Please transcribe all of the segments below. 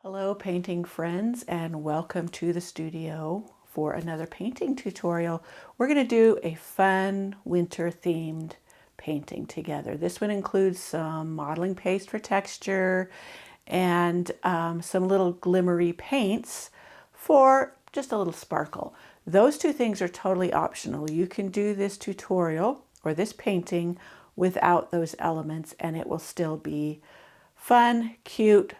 Hello painting friends, and welcome to the studio for another painting tutorial. We're going to do a fun winter themed painting together. This one includes some modeling paste for texture and some little glimmery paints for just a little sparkle. Those two things are totally optional. You can do this tutorial or this painting without those elements and it will still be fun, cute,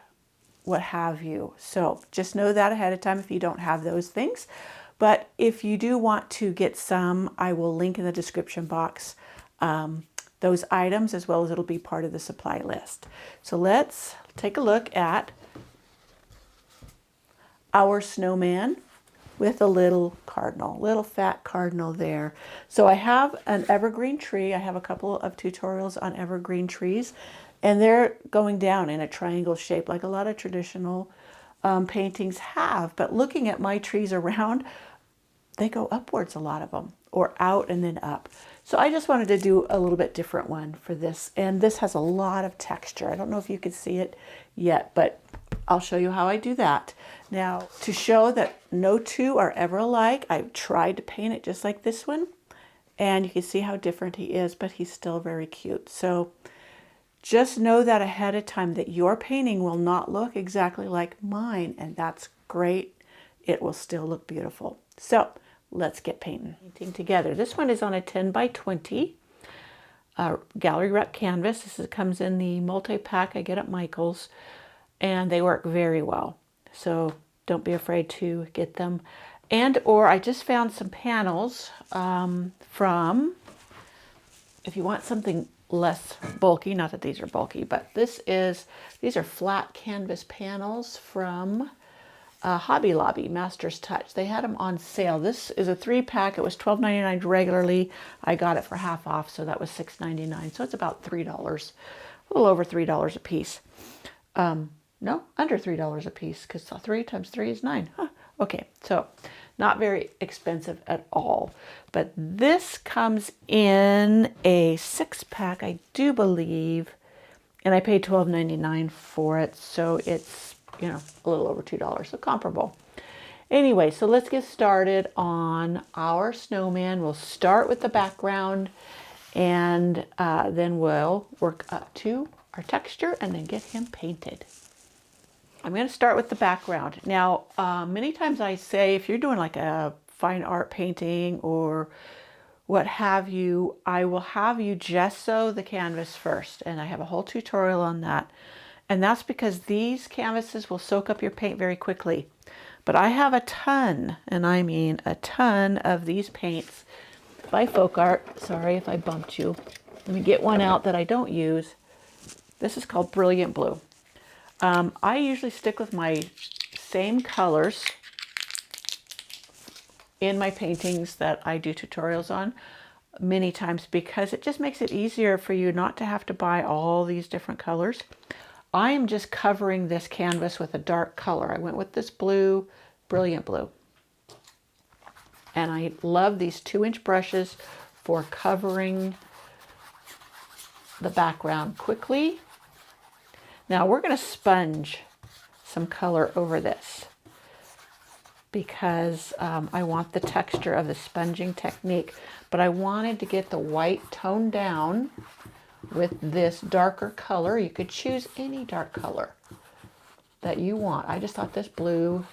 what have you. So just know that ahead of time if you don't have those things. But if you do want to get some, I will link in the description box those items, as well as it'll be part of the supply list. So let's take a look at our snowman with a little cardinal, little fat cardinal there. So I have an evergreen tree. I have a couple of tutorials on evergreen trees, and they're going down in a triangle shape like a lot of traditional paintings have. But looking at my trees around, they go upwards, a lot of them, or out and then up. So I just wanted to do a little bit different one for this. And this has a lot of texture. I don't know if you can see it yet, but I'll show you how I do that. Now, to show that no two are ever alike, I've tried to paint it just like this one. And you can see how different he is, but he's still very cute. So just know that ahead of time that your painting will not look exactly like mine, and that's great. It will still look beautiful. So let's get painting together. This one is on a 10 by 20 gallery wrap canvas. This comes in the multi-pack I get at Michael's, and they work very well. So don't be afraid to get them. And or I just found some panels from, if you want something less bulky, not that these are bulky, but these are flat canvas panels from Hobby Lobby, Master's Touch. They had them on sale. This is a 3-pack. It was $12.99 regularly. I got it for half off, so that was $6.99. So it's about $3, a little over $3 a piece. No, under $3 a piece, because 3 times 3 is 9. Huh. Okay, so not very expensive at all. But this comes in a 6-pack, I do believe, and I paid $12.99 for it, so it's, you know, a little over $2, so comparable. Anyway, so let's get started on our snowman. We'll start with the background, and then we'll work up to our texture and then get him painted. I'm going to start with the background. Now, many times I say if you're doing like a fine art painting or what have you, I will have you gesso the canvas first. And I have a whole tutorial on that. And that's because these canvases will soak up your paint very quickly. But I have a ton, and I mean a ton of these paints by Folk Art. Sorry if I bumped you. Let me get one out that I don't use. This is called Brilliant Blue. I usually stick with my same colors in my paintings that I do tutorials on many times because it just makes it easier for you not to have to buy all these different colors. I am just covering this canvas with a dark color. I went with this blue, Brilliant Blue. And I love these 2-inch brushes for covering the background quickly. Now we're going to sponge some color over this because I want the texture of the sponging technique, but I wanted to get the white toned down with this darker color. You could choose any dark color that you want. I just thought this blue,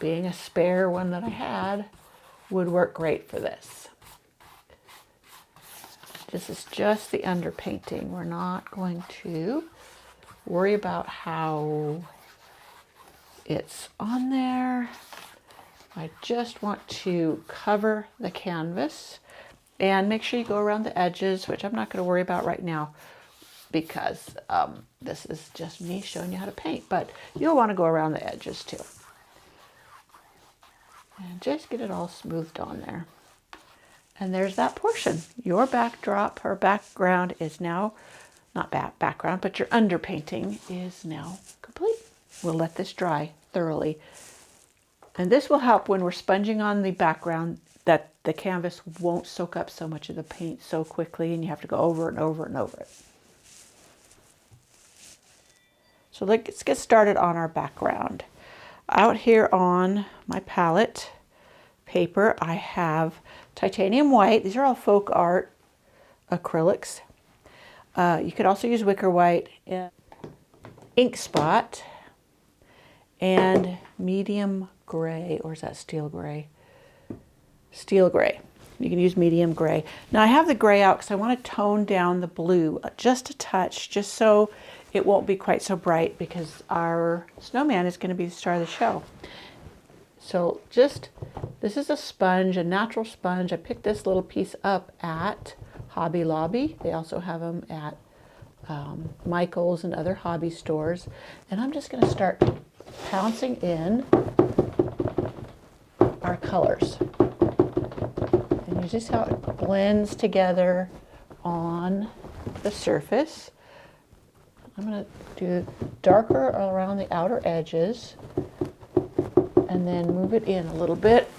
being a spare one that I had, would work great for this. This is just the underpainting. We're not going to worry about how it's on there. I just want to cover the canvas and make sure you go around the edges, which I'm not going to worry about right now because this is just me showing you how to paint, but you'll want to go around the edges too. And just get it all smoothed on there. And there's that portion. Your backdrop or background is now not background, but your underpainting is now complete. We'll let this dry thoroughly. And this will help when we're sponging on the background that the canvas won't soak up so much of the paint so quickly and you have to go over and over and over it. So let's get started on our background. Out here on my palette paper, I have titanium white. These are all folk art acrylics. You could also use wicker white, and ink spot, and medium gray, or is that steel gray? Steel gray. You can use medium gray. Now I have the gray out because I want to tone down the blue just a touch, just so it won't be quite so bright, because our snowman is going to be the star of the show. So this is a sponge, a natural sponge. I picked this little piece up at Hobby Lobby. They also have them at Michael's and other hobby stores. And I'm just going to start pouncing in our colors. And you just how it blends together on the surface. I'm going to do darker around the outer edges and then move it in a little bit.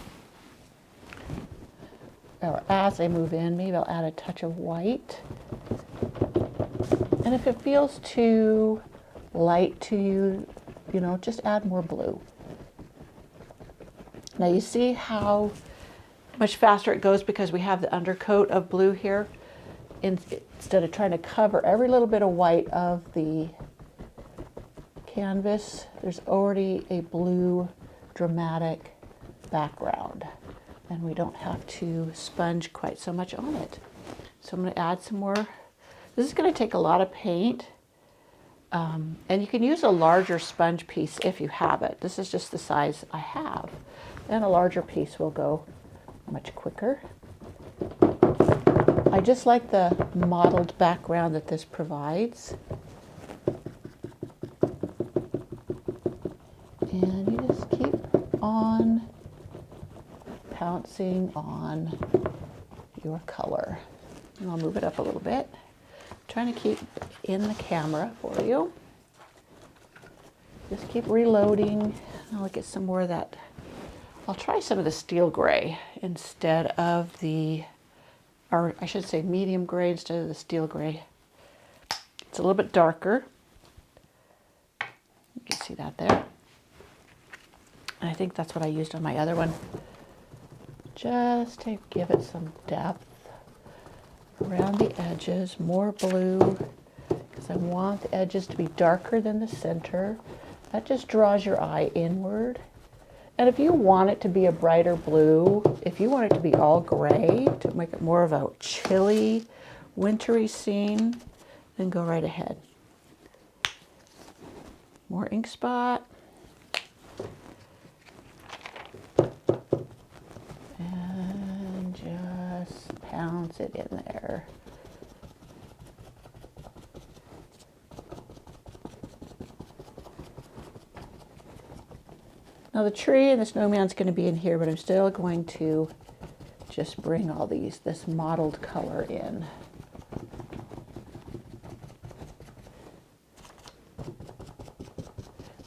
Or as I move in, maybe I'll add a touch of white. And if it feels too light to you, just add more blue. Now you see how much faster it goes because we have the undercoat of blue here. Instead of trying to cover every little bit of white of the canvas, there's already a blue dramatic background, and we don't have to sponge quite so much on it. So I'm going to add some more. This is going to take a lot of paint, and you can use a larger sponge piece if you have it. This is just the size I have, and a larger piece will go much quicker. I just like the mottled background that this provides. And you just keep on pouncing on your color. And I'll move it up a little bit. I'm trying to keep in the camera for you. Just keep reloading. I'll get some more of that. I'll try some of the steel gray instead of or I should say medium gray instead of the steel gray. It's a little bit darker. You can see that there. And I think that's what I used on my other one. Just to give it some depth around the edges, more blue, because I want the edges to be darker than the center. That just draws your eye inward. And if you want it to be a brighter blue, if you want it to be all gray, to make it more of a chilly, wintry scene, then go right ahead. More ink spot. And just pounce it in there. Now the tree and the snowman's going to be in here, but I'm still going to just bring all this mottled color in.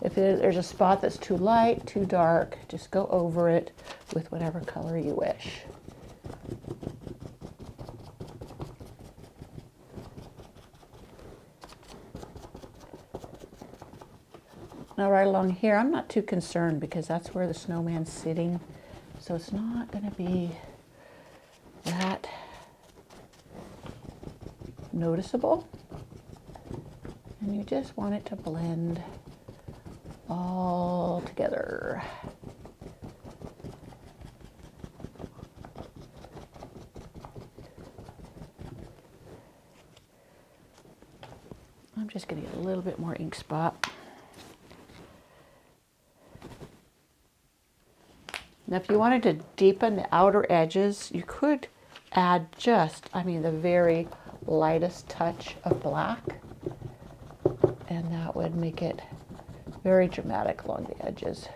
If there's a spot that's too light, too dark, just go over it with whatever color you wish. Now right along here, I'm not too concerned because that's where the snowman's sitting. So it's not going to be that noticeable. And you just want it to blend all together. I'm just going to get a little bit more ink spot. Now if you wanted to deepen the outer edges, you could add the very lightest touch of black, and that would make it very dramatic along the edges.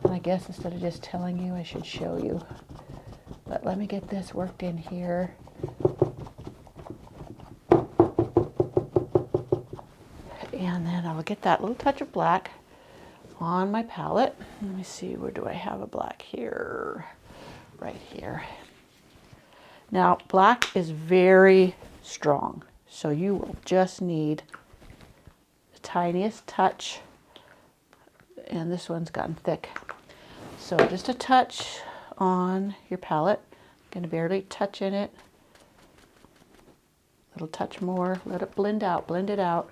And I guess instead of just telling you, I should show you. But let me get this worked in here. And then I'll get that little touch of black on my palette. Let me see, where do I have a black here? Right here. Now, black is very strong, so you will just need the tiniest touch. And this one's gotten thick. So just a touch on your palette. I'm going to barely touch in it. A little touch more. Let it blend out. Blend it out.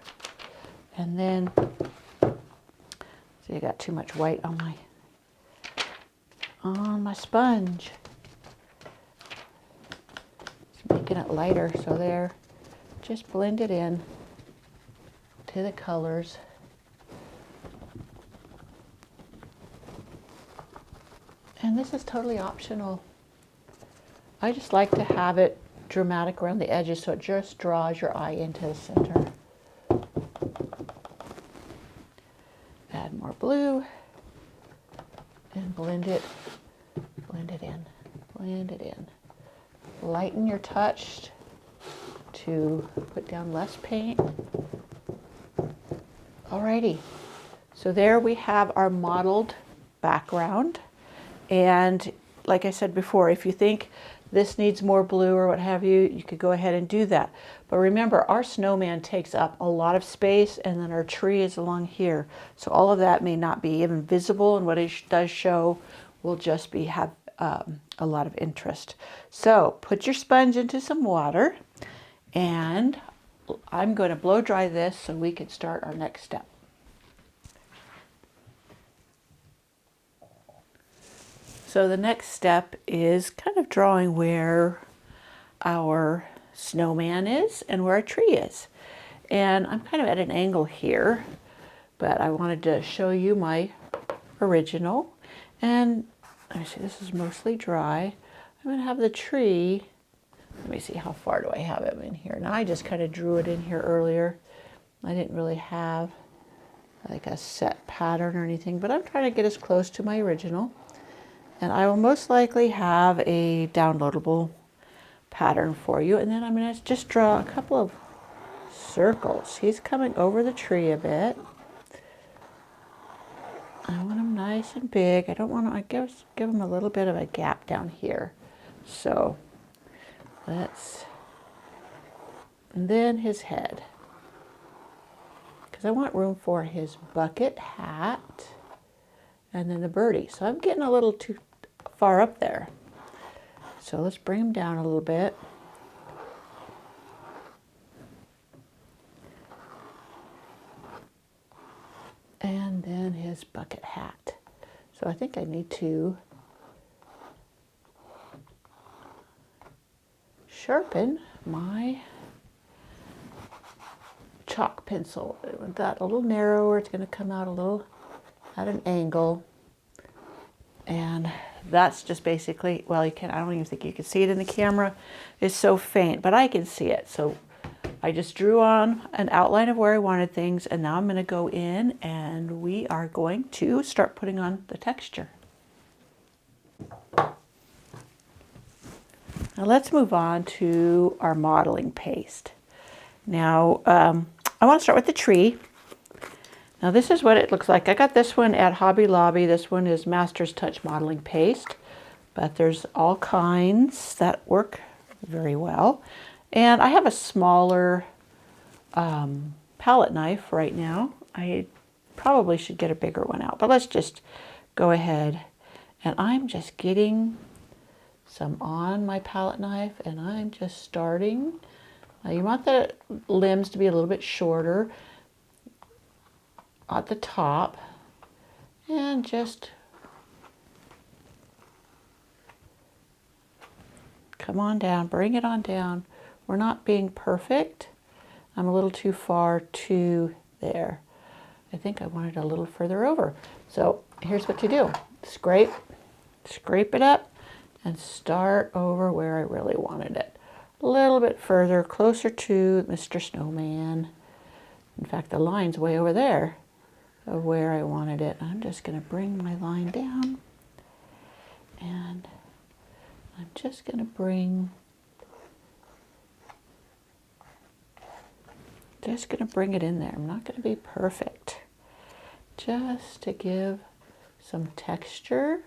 And then, see, I got too much white on my sponge. Just making it lighter. So there. Just blend it in to the colors. And this is totally optional. I just like to have it dramatic around the edges so it just draws your eye into the center. Add more blue and blend it in, blend it in. Lighten your touch to put down less paint. Alrighty, so there we have our modeled background. And like I said before, if you think this needs more blue or what have you, you could go ahead and do that. But remember, our snowman takes up a lot of space, and then our tree is along here. So all of that may not be even visible, and what it does show will just be have a lot of interest. So put your sponge into some water, and I'm going to blow dry this so we can start our next step. So the next step is kind of drawing where our snowman is and where our tree is. And I'm kind of at an angle here, but I wanted to show you my original. And let me see, this is mostly dry. I'm going to have the tree, let me see, how far do I have it in here? Now I just kind of drew it in here earlier. I didn't really have like a set pattern or anything, but I'm trying to get as close to my original. And I will most likely have a downloadable pattern for you. And then I'm going to just draw a couple of circles. He's coming over the tree a bit. I want him nice and big. I don't want to, give him a little bit of a gap down here. So let's, and then his head. Because I want room for his bucket hat and then the birdie. So I'm getting a little too far up there. So let's bring him down a little bit. And then his bucket hat. So I think I need to sharpen my chalk pencil. I want that a little narrower. It's going to come out a little at an angle. And that's just basically, well, I don't even think you can see it in the camera. It's so faint, but I can see it. So I just drew on an outline of where I wanted things, and now I'm going to go in and we are going to start putting on the texture. Now let's move on to our modeling paste. Now I want to start with the tree. Now this is what it looks like. I got this one at Hobby Lobby. This one is Master's Touch Modeling Paste, but there's all kinds that work very well. And I have a smaller palette knife right now. I probably should get a bigger one out, but let's just go ahead. And I'm just getting some on my palette knife, and I'm just starting. Now you want the limbs to be a little bit shorter at the top, and just come on down, bring it on down. We're not being perfect. I'm a little too far to there. I think I wanted a little further over. So here's what you do. Scrape it up and start over where I really wanted it. A little bit further, closer to Mr. Snowman. In fact, the line's way over there of where I wanted it. I'm just going to bring my line down, and I'm just going to bring it in there. I'm not going to be perfect, just to give some texture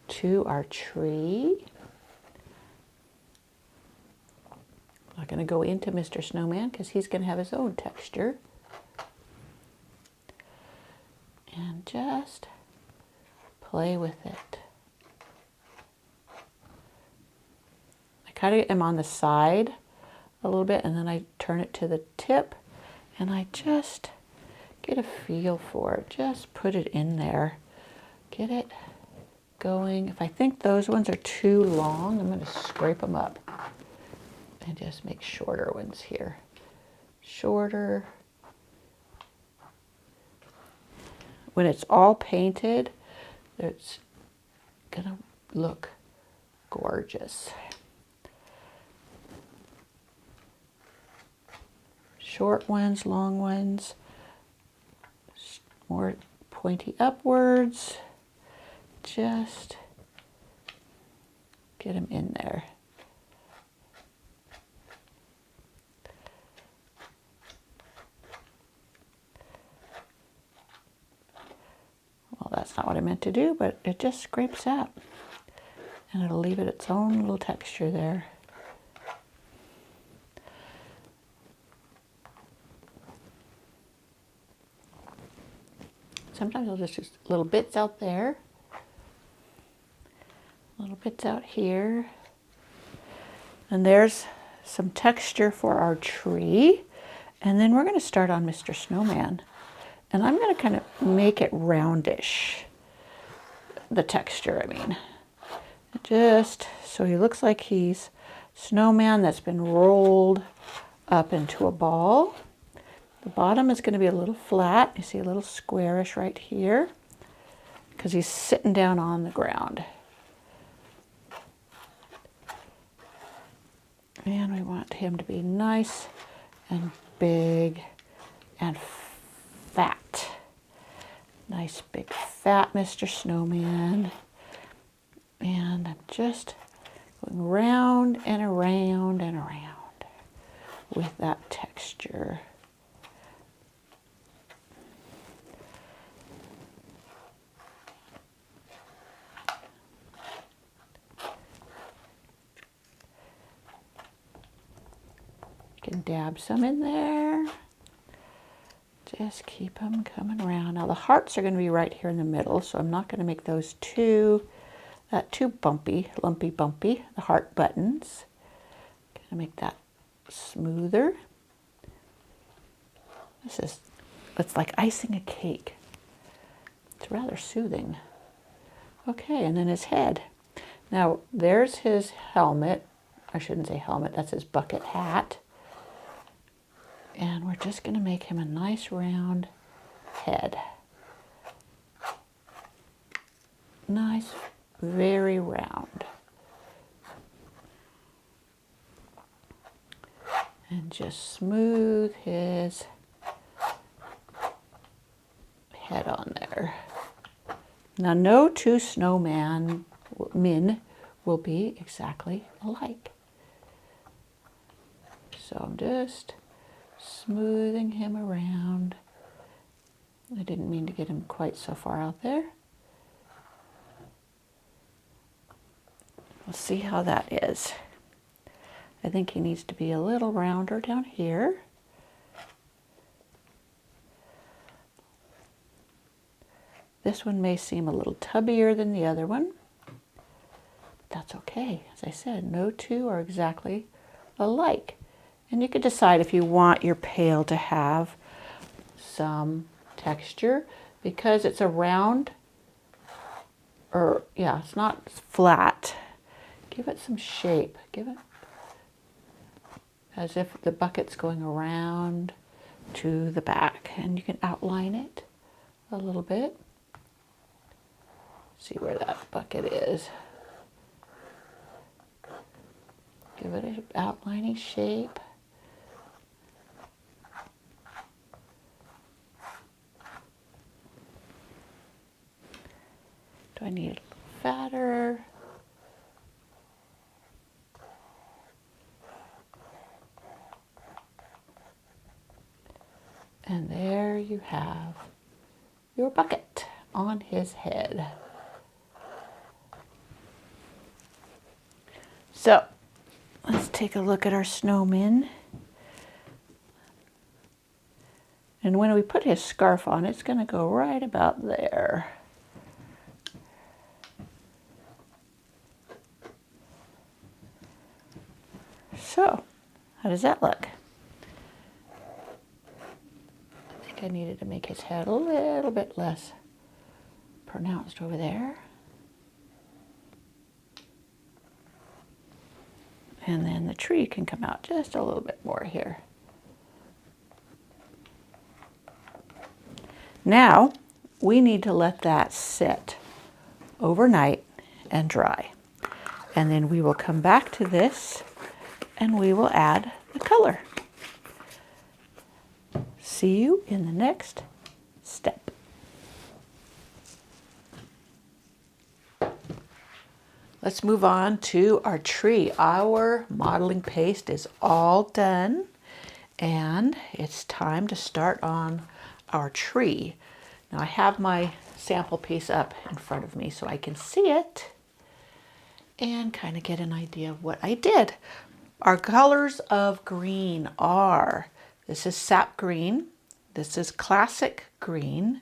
to our tree. not going to go into Mr. Snowman because he's going to have his own texture. And just play with it. I kind of am on the side a little bit, and then I turn it to the tip, and I just get a feel for it. Just put it in there. Get it going. If I think those ones are too long, I'm going to scrape them up and just make shorter ones here. Shorter. When it's all painted, it's gonna look gorgeous. Short ones, long ones, more pointy upwards. Just get them in there. Well, that's not what I meant to do, but it just scrapes out. And it'll leave it its own little texture there. Sometimes I'll just use little bits out there. Little bits out here. And there's some texture for our tree. And then we're going to start on Mr. Snowman. And I'm going to kind of make it roundish, the texture, I mean. Just so he looks like he's snowman that's been rolled up into a ball. The bottom is going to be a little flat. You see a little squarish right here because he's sitting down on the ground. And we want him to be nice and big and fat. Nice big fat Mr. Snowman. And I'm just going round and around and around with that texture. You can dab some in there. Just keep them coming around. Now the hearts are going to be right here in the middle, so I'm not going to make those too bumpy, lumpy bumpy. The heart buttons. Gonna make that smoother. It's like icing a cake. It's rather soothing. Okay, and then his head. Now there's his helmet. I shouldn't say helmet, that's his bucket hat. And we're just going to make him a nice round head. Nice, very round. And just smooth his head on there. Now no two snowmen will be exactly alike. So I'm just smoothing him around. I didn't mean to get him quite so far out there. We'll see how that is. I think he needs to be a little rounder down here. This one may seem a little tubbier than the other one. That's okay. As I said, no two are exactly alike. And you could decide if you want your pail to have some texture because it's a round, or yeah, it's not flat. Give it some shape. Give it as if the bucket's going around to the back, and you can outline it a little bit. See where that bucket is. Give it an outlining shape. Do I need a little fatter? And there you have your bucket on his head. So let's take a look at our snowman. And when we put his scarf on, it's going to go right about there. So, how does that look? I think I needed to make his head a little bit less pronounced over there. And then the tree can come out just a little bit more here. Now, we need to let that sit overnight and dry. And then we will come back to this and we will add the color. See you in the next step. Let's move on to our tree. Our modeling paste is all done and it's time to start on our tree. Now I have my sample piece up in front of me so I can see it and kind of get an idea of what I did. Our colors of green are, this is sap green, this is classic green,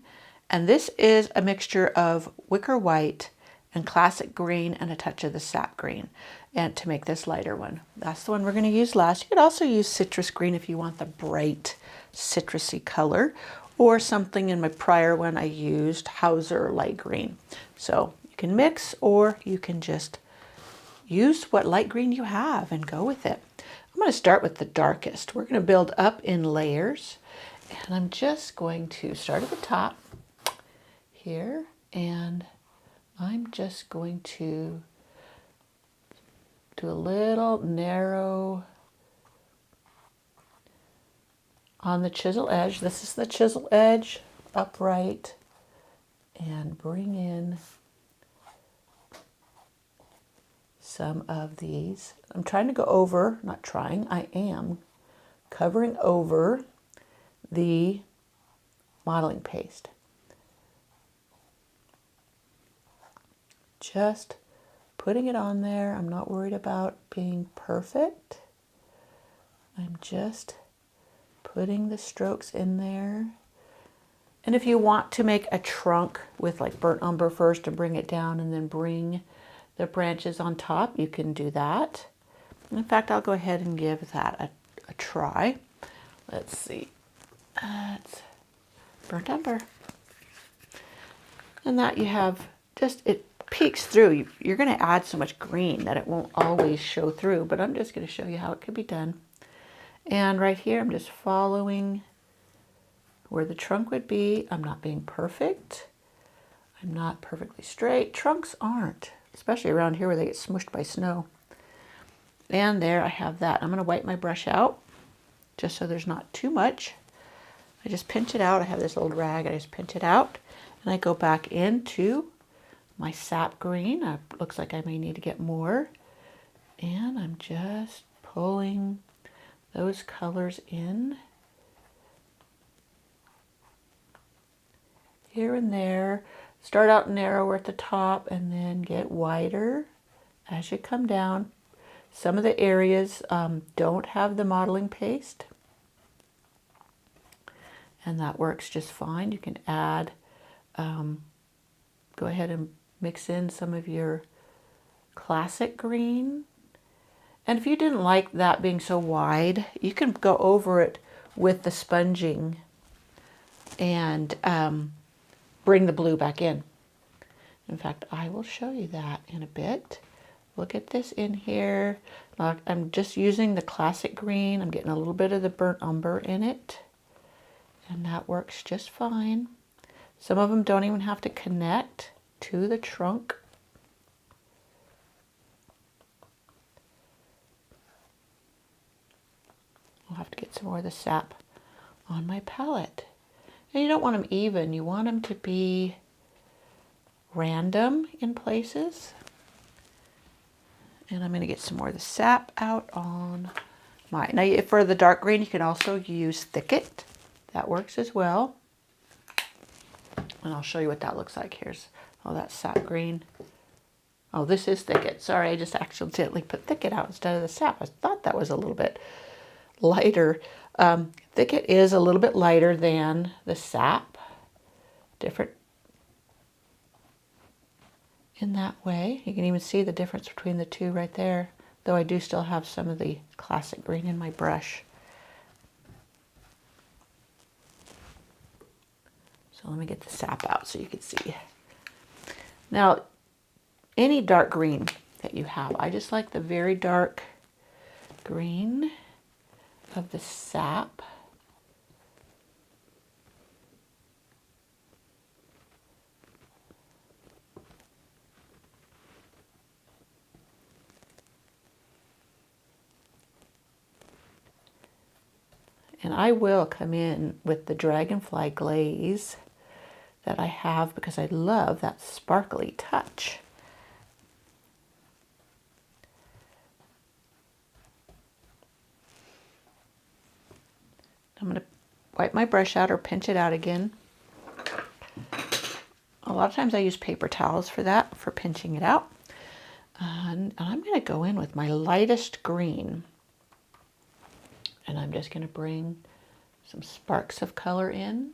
and this is a mixture of wicker white and classic green and a touch of the sap green, and to make this lighter one. That's the one we're going to use last. You could also use citrus green if you want the bright citrusy color, or something. In my prior one I used Hauser light green. So you can mix or you can just use what light green you have and go with it. I'm going to start with the darkest. We're going to build up in layers, and I'm just going to start at the top here, and I'm just going to do a little narrow on the chisel edge. This is the chisel edge, upright, and bring in some of these. I'm trying to go over, not trying, I am covering over the modeling paste. Just putting it on there. I'm not worried about being perfect. I'm just putting the strokes in there. And if you want to make a trunk with like burnt umber first to bring it down and then bring the branches on top, you can do that. In fact, I'll go ahead and give that a try. Let's see. It's burnt umber. And that you have just, it peeks through. You're going to add so much green that it won't always show through, but I'm just going to show you how it could be done. And right here, I'm just following where the trunk would be. I'm not being perfect. I'm not perfectly straight. Trunks aren't, especially around here where they get smushed by snow. And there I have that. I'm going to wipe my brush out just so there's not too much. I just pinch it out. I have this old rag. I just pinch it out and I go back into my sap green. It looks like I may need to get more. And I'm just pulling those colors in here and there. Start out narrower at the top and then get wider as you come down. Some of the areas don't have the modeling paste, and that works just fine. You can add, go ahead and mix in some of your classic green. And if you didn't like that being so wide, you can go over it with the sponging and bring the blue back in. In fact, I will show you that in a bit. Look at this in here. I'm just using the classic green. I'm getting a little bit of the burnt umber in it, and that works just fine. Some of them don't even have to connect to the trunk. I'll have to get some more of the sap on my palette. And you don't want them even. You want them to be random in places. And I'm going to get some more of the sap out on mine. Now, for the dark green, you can also use Thicket. That works as well. And I'll show you what that looks like. Here's all that sap green Oh, this is thicket. Sorry, I just accidentally put thicket out instead of the sap. I thought that was a little bit lighter. Thicket is a little bit lighter than the sap. Different in that way. You can even see the difference between the two right there, though I do still have some of the classic green in my brush. So let me get the sap out so you can see. Now, any dark green that you have, I just like the very dark green of the sap. And I will come in with the Dragonfly glaze that I have because I love that sparkly touch. I'm going to wipe my brush out or pinch it out again. A lot of times I use paper towels for that, for pinching it out. And I'm going to go in with my lightest green. And I'm just going to bring some sparks of color in.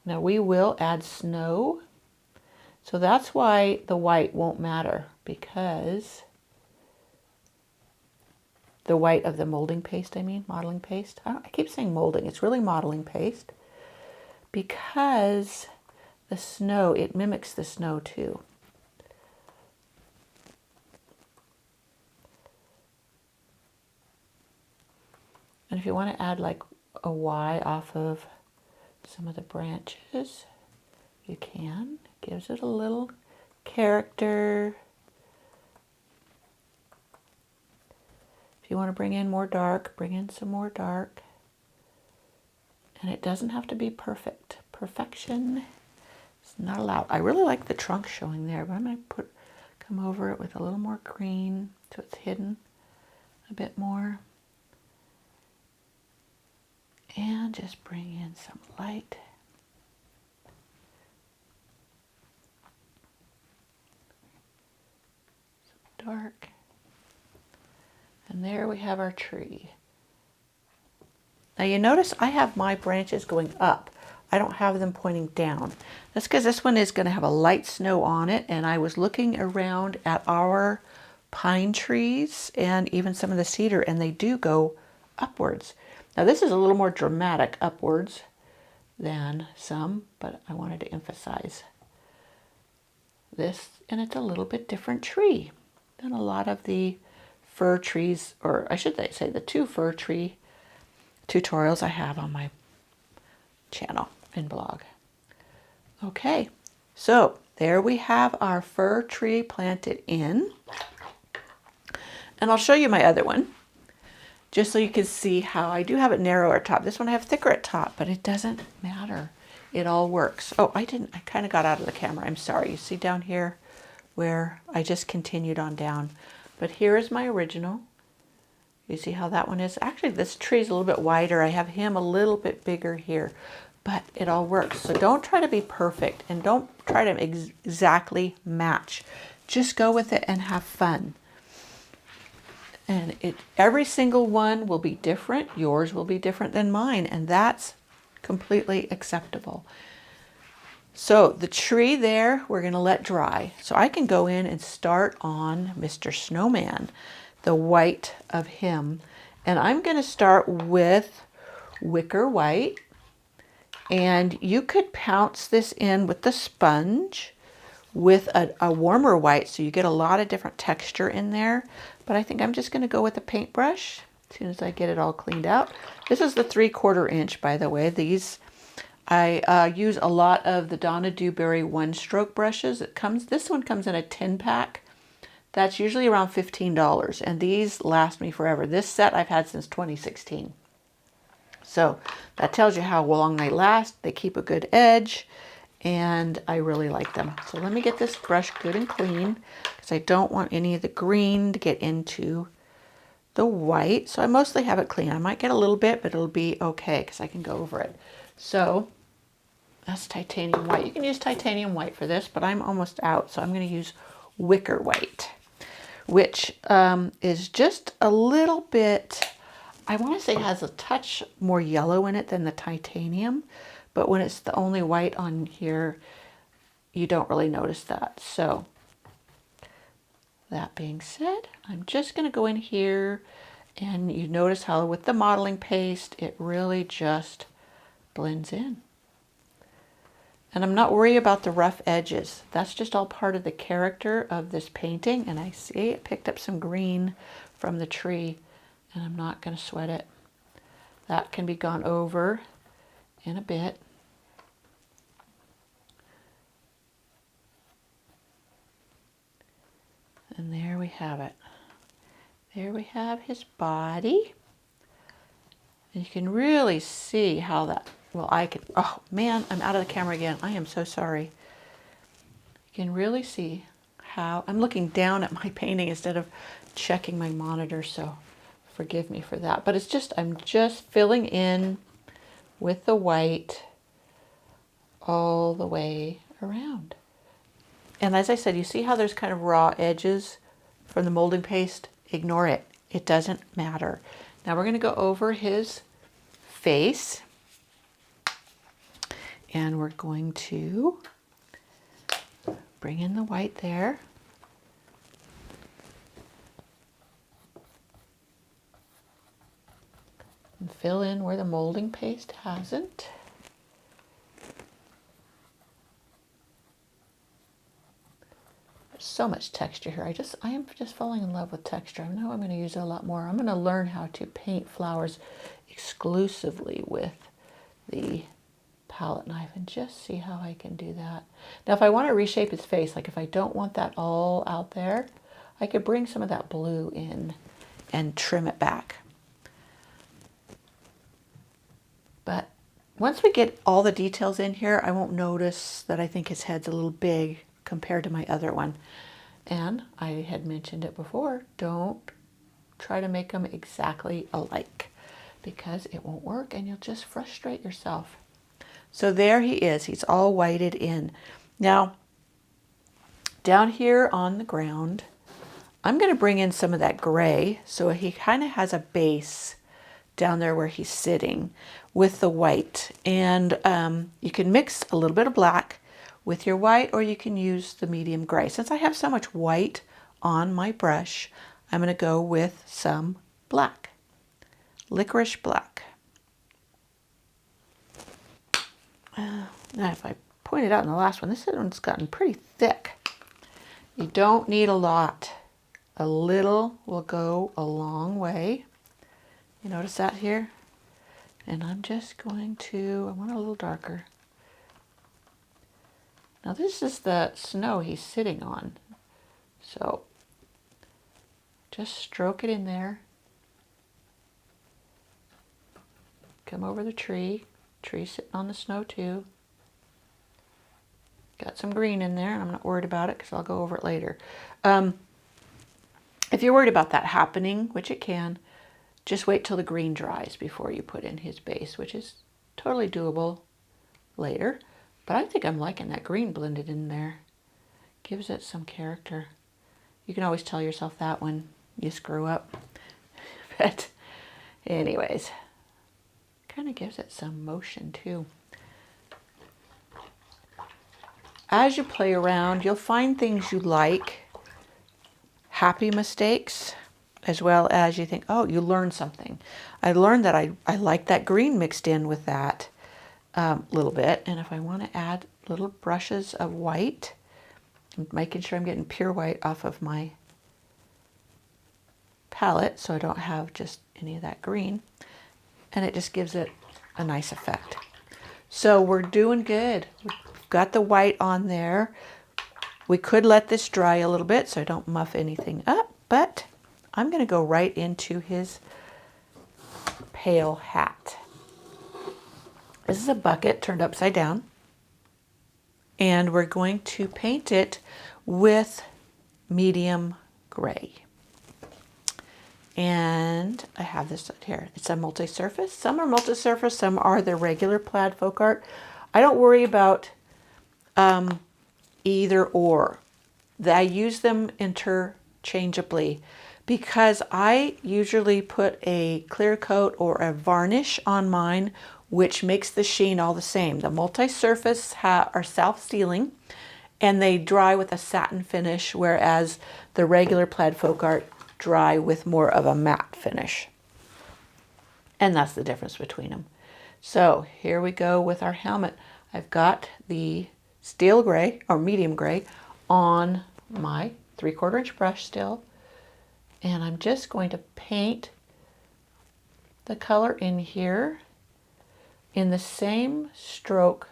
Now we will add snow. So that's why the white won't matter, because the white of the molding paste, modeling paste. I keep saying molding, it's really modeling paste. Because the snow, it mimics the snow too. And if you want to add like a Y off of some of the branches, you can. It gives it a little character. If you want to bring in more dark, bring in some more dark. And it doesn't have to be perfect. Perfection is not allowed. I really like the trunk showing there, but I'm going to come over it with a little more green so it's hidden a bit more. And just bring in some light. Some dark. And there we have our tree. Now you notice I have my branches going up. I don't have them pointing down. That's because this one is going to have a light snow on it, and I was looking around at our pine trees and even some of the cedar, and they do go upwards. Now this is a little more dramatic upwards than some, but I wanted to emphasize this, and it's a little bit different tree than a lot of the fir trees, or I should say the two fir tree tutorials I have on my channel and blog. Okay, so there we have our fir tree planted in, and I'll show you my other one just so you can see how I do have it narrower at top. This one I have thicker at top, but it doesn't matter. It all works. Oh, I kind of got out of the camera. I'm sorry. You see down here where I just continued on down. But here is my original. You see how that one is? Actually, this tree is a little bit wider. I have him a little bit bigger here, but it all works. So don't try to be perfect and don't try to exactly match. Just go with it and have fun. And every single one will be different. Yours will be different than mine, and that's completely acceptable. So the tree there, we're going to let dry. So I can go in and start on Mr. Snowman, the white of him. And I'm going to start with wicker white. And you could pounce this in with the sponge with a warmer white, so you get a lot of different texture in there. But I think I'm just going to go with a paintbrush as soon as I get it all cleaned out. This is the 3/4 inch, by the way. These, I use a lot of the Donna Dewberry one-stroke brushes. This one comes in a 10-pack. That's usually around $15, and these last me forever. This set I've had since 2016. So that tells you how long they last. They keep a good edge, and I really like them. So let me get this brush good and clean because I don't want any of the green to get into the white. So I mostly have it clean. I might get a little bit, but it'll be okay because I can go over it. So That's titanium white. You can use titanium white for this, but I'm almost out, so I'm going to use wicker white, which is just a little bit, I want to say has a touch more yellow in it than the titanium, but when it's the only white on here, you don't really notice that. So that being said, I'm just going to go in here, and you notice how with the modeling paste, it really just blends in. And I'm not worried about the rough edges. That's just all part of the character of this painting. And I see it picked up some green from the tree, and I'm not going to sweat it. That can be gone over in a bit. And there we have it. There we have his body. And you can really see how that, well, I can, oh man, I'm out of the camera again. I am so sorry. You can really see how, I'm looking down at my painting instead of checking my monitor, so forgive me for that. But it's just, I'm just filling in with the white all the way around. And as I said, you see how there's kind of raw edges from the molding paste? Ignore it. It doesn't matter. Now we're going to go over his face, and we're going to bring in the white there. And fill in where the molding paste hasn't. So much texture here. I am just falling in love with texture. I know I'm going to use it a lot more. I'm going to learn how to paint flowers exclusively with the palette knife and just see how I can do that. Now, if I want to reshape his face, like if I don't want that all out there, I could bring some of that blue in and trim it back. But once we get all the details in here, I won't notice that I think his head's a little big compared to my other one. And I had mentioned it before, don't try to make them exactly alike because it won't work and you'll just frustrate yourself. So there he is. He's all whited in. Now, down here on the ground, I'm going to bring in some of that gray so he kind of has a base down there where he's sitting with the white. And you can mix a little bit of black with your white, or you can use the medium gray. Since I have so much white on my brush, I'm going to go with some black, licorice black. Now, if I pointed out in the last one, this one's gotten pretty thick. You don't need a lot. A little will go a long way. You notice that here? And I'm just going to, I want a little darker. Now this is the snow he's sitting on. So just stroke it in there. Come over the tree. Tree sitting on the snow too. Got some green in there, and I'm not worried about it because I'll go over it later. If you're worried about that happening, which it can, just wait till the green dries before you put in his base, which is totally doable later. But I think I'm liking that green blended in there. Gives it some character. You can always tell yourself that when you screw up. But anyways, kind of gives it some motion too. As you play around, you'll find things you like, happy mistakes, as well as you think, oh, you learned something. I learned that I like that green mixed in with that little bit. And if I want to add little brushes of white, I'm making sure I'm getting pure white off of my palette so I don't have just any of that green. And it just gives it a nice effect. So we're doing good. We've got the white on there. We could let this dry a little bit so I don't muff anything up, but I'm going to go right into his pale hat. This is a bucket turned upside down, and we're going to paint it with medium gray. And I have this here. It's a multi-surface. Some are multi-surface, some are the regular plaid folk art. I don't worry about either or. I use them interchangeably because I usually put a clear coat or a varnish on mine, which makes the sheen all the same. The multi-surface are self-sealing and they dry with a satin finish, whereas the regular plaid folk art dry with more of a matte finish. And that's the difference between them. So here we go with our helmet. I've got the steel gray or medium gray on my 3/4 inch brush still. And I'm just going to paint the color in here in the same stroke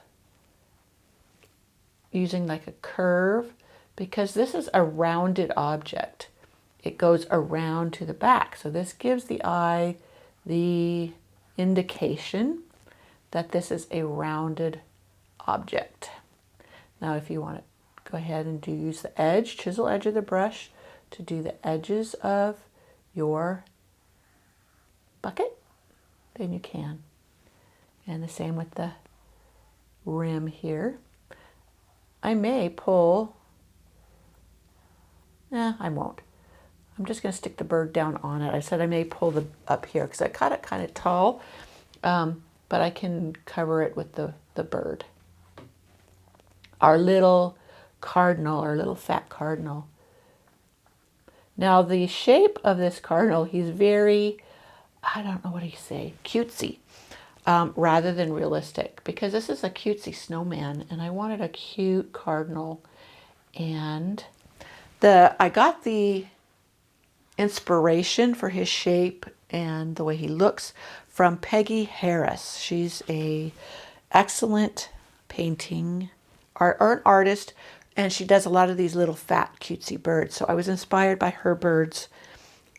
using like a curve, because this is a rounded object. It goes around to the back. So this gives the eye the indication that this is a rounded object. Now if you want to go ahead and use the edge, chisel edge of the brush to do the edges of your bucket, then you can. And the same with the rim here. I may pull, I won't. I'm just going to stick the bird down on it. I said I may pull the up here because I cut it kind of tall, but I can cover it with the bird. Our little cardinal, our little fat cardinal. Now the shape of this cardinal, he's very, I don't know what do you say, cutesy, rather than realistic, because this is a cutesy snowman and I wanted a cute cardinal. And I got the inspiration for his shape and the way he looks from Peggy Harris. She's a excellent painting or an artist, and she does a lot of these little fat cutesy birds. So I was inspired by her birds,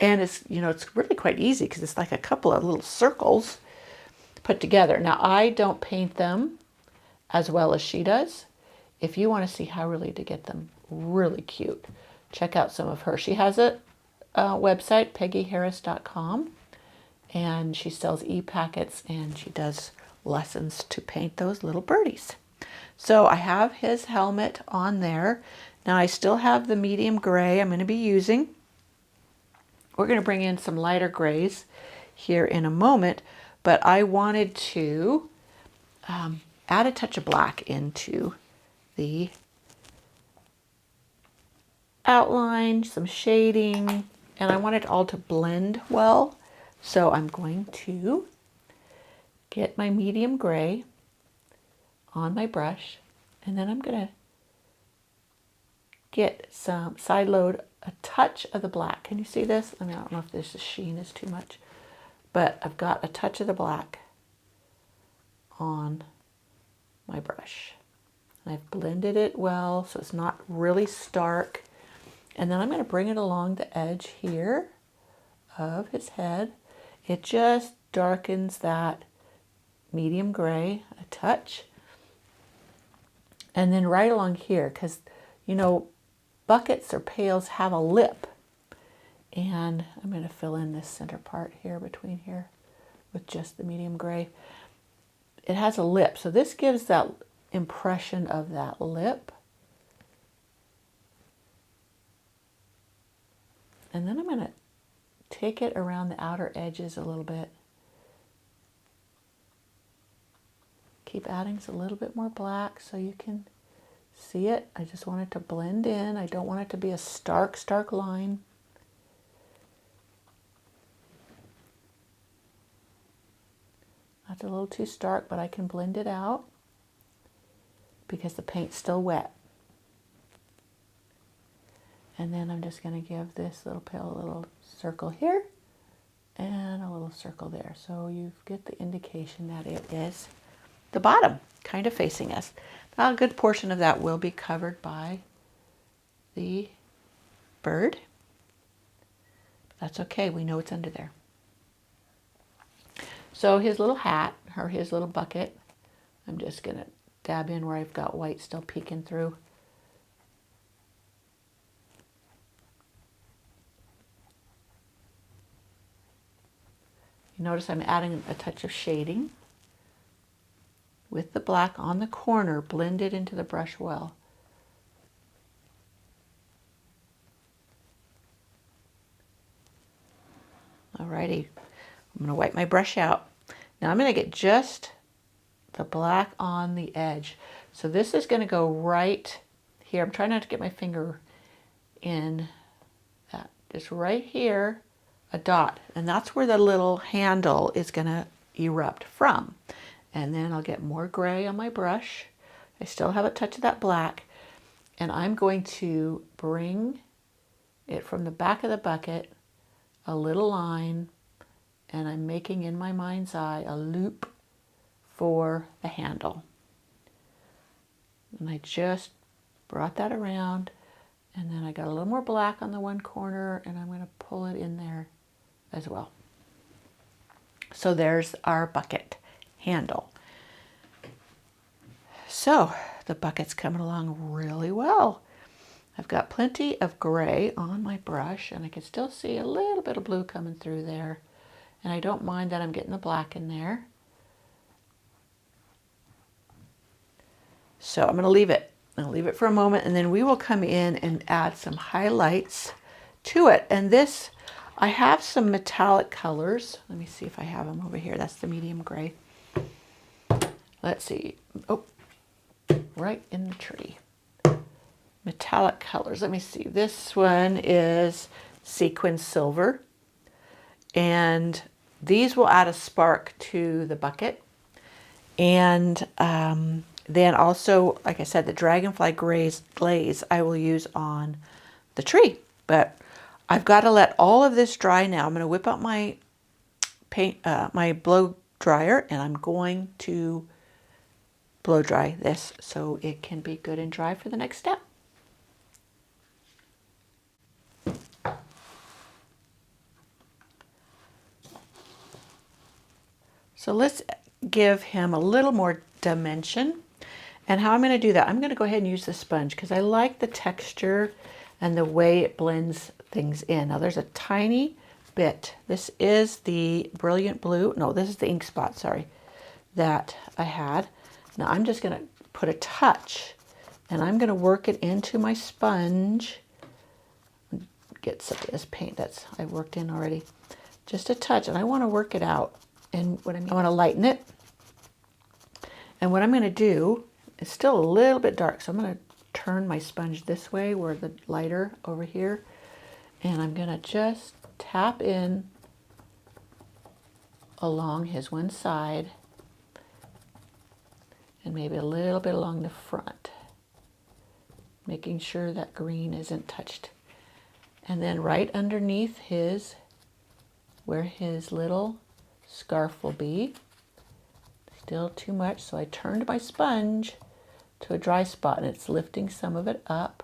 and it's, you know, it's really quite easy because it's like a couple of little circles put together. Now I don't paint them as well as she does. If you want to see how really to get them really cute, check out some of her. She has a website, peggyharris.com, and she sells e-packets and she does lessons to paint those little birdies. So I have his helmet on there. Now I still have the medium gray I'm going to be using. We're going to bring in some lighter grays here in a moment, but I wanted to add a touch of black into the outline, some shading, and I want it all to blend well. So I'm going to get my medium gray on my brush, and then I'm going to get some side load a touch of the black. Can you see this? I mean, I don't know if this sheen is too much, but I've got a touch of the black on my brush. And I've blended it well so it's not really stark. And then I'm going to bring it along the edge here of his head. It just darkens that medium gray a touch. And then right along here, because, you know, buckets or pails have a lip. And I'm going to fill in this center part here between here with just the medium gray. It has a lip, so this gives that impression of that lip. And then I'm going to take it around the outer edges a little bit. Keep adding a little bit more black so you can see it. I just want it to blend in. I don't want it to be a stark, stark line. That's a little too stark, but I can blend it out because the paint's still wet. And then I'm just going to give this little pail a little circle here and a little circle there. So you get the indication that it is the bottom kind of facing us. Now a good portion of that will be covered by the bird. That's okay, we know it's under there. So his little hat, or his little bucket, I'm just going to dab in where I've got white still peeking through. You notice I'm adding a touch of shading with the black on the corner, blend it into the brush well. Alrighty, I'm going to wipe my brush out. Now I'm going to get just the black on the edge. So this is going to go right here. I'm trying not to get my finger in that. Just right here, a dot. And that's where the little handle is going to erupt from. And then I'll get more gray on my brush. I still have a touch of that black. And I'm going to bring it from the back of the bucket, a little line, and I'm making in my mind's eye a loop for the handle. And I just brought that around, and then I got a little more black on the one corner, and I'm going to pull it in there as well. So there's our bucket handle. So the bucket's coming along really well. I've got plenty of gray on my brush, and I can still see a little bit of blue coming through there. And I don't mind that I'm getting the black in there. So I'm going to leave it. I'll leave it for a moment, and then we will come in and add some highlights to it. And this, I have some metallic colors. Let me see if I have them over here. That's the medium gray. Let's see. Oh, right in the tree. Metallic colors. Let me see. This one is sequin silver, and these will add a spark to the bucket. And then also, like I said, the dragonfly glaze I will use on the tree. But I've got to let all of this dry now. I'm going to whip out my paint, my blow dryer, and I'm going to blow dry this so it can be good and dry for the next step. So let's give him a little more dimension. And how I'm going to do that, I'm going to go ahead and use the sponge because I like the texture and the way it blends things in. Now there's a tiny bit. This is the Brilliant Blue. No, this is the ink spot, sorry, that I had. Now I'm just going to put a touch, and I'm going to work it into my sponge. Get some of this paint that's I worked in already. Just a touch, and I want to work it out. And what I want to lighten it. And what I'm going to do, it's still a little bit dark, so I'm going to turn my sponge this way where the lighter over here. And I'm going to just tap in along his one side and maybe a little bit along the front, making sure that green isn't touched. And then right underneath his, where his little scarf will be, still too much, so I turned my sponge to a dry spot, and it's lifting some of it up,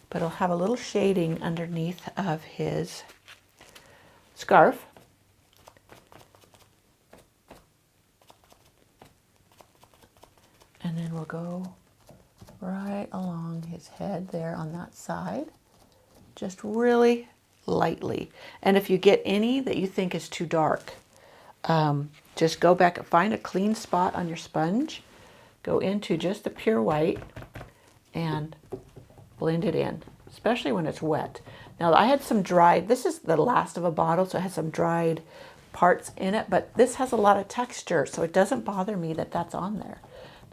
but it'll have a little shading underneath of his scarf. And then we'll go right along his head there on that side, just really lightly. And if you get any that you think is too dark, just go back and find a clean spot on your sponge, go into just the pure white and blend it in, especially when it's wet. Now I had some dried, this is the last of a bottle, so it has some dried parts in it, but this has a lot of texture, so it doesn't bother me that that's on there.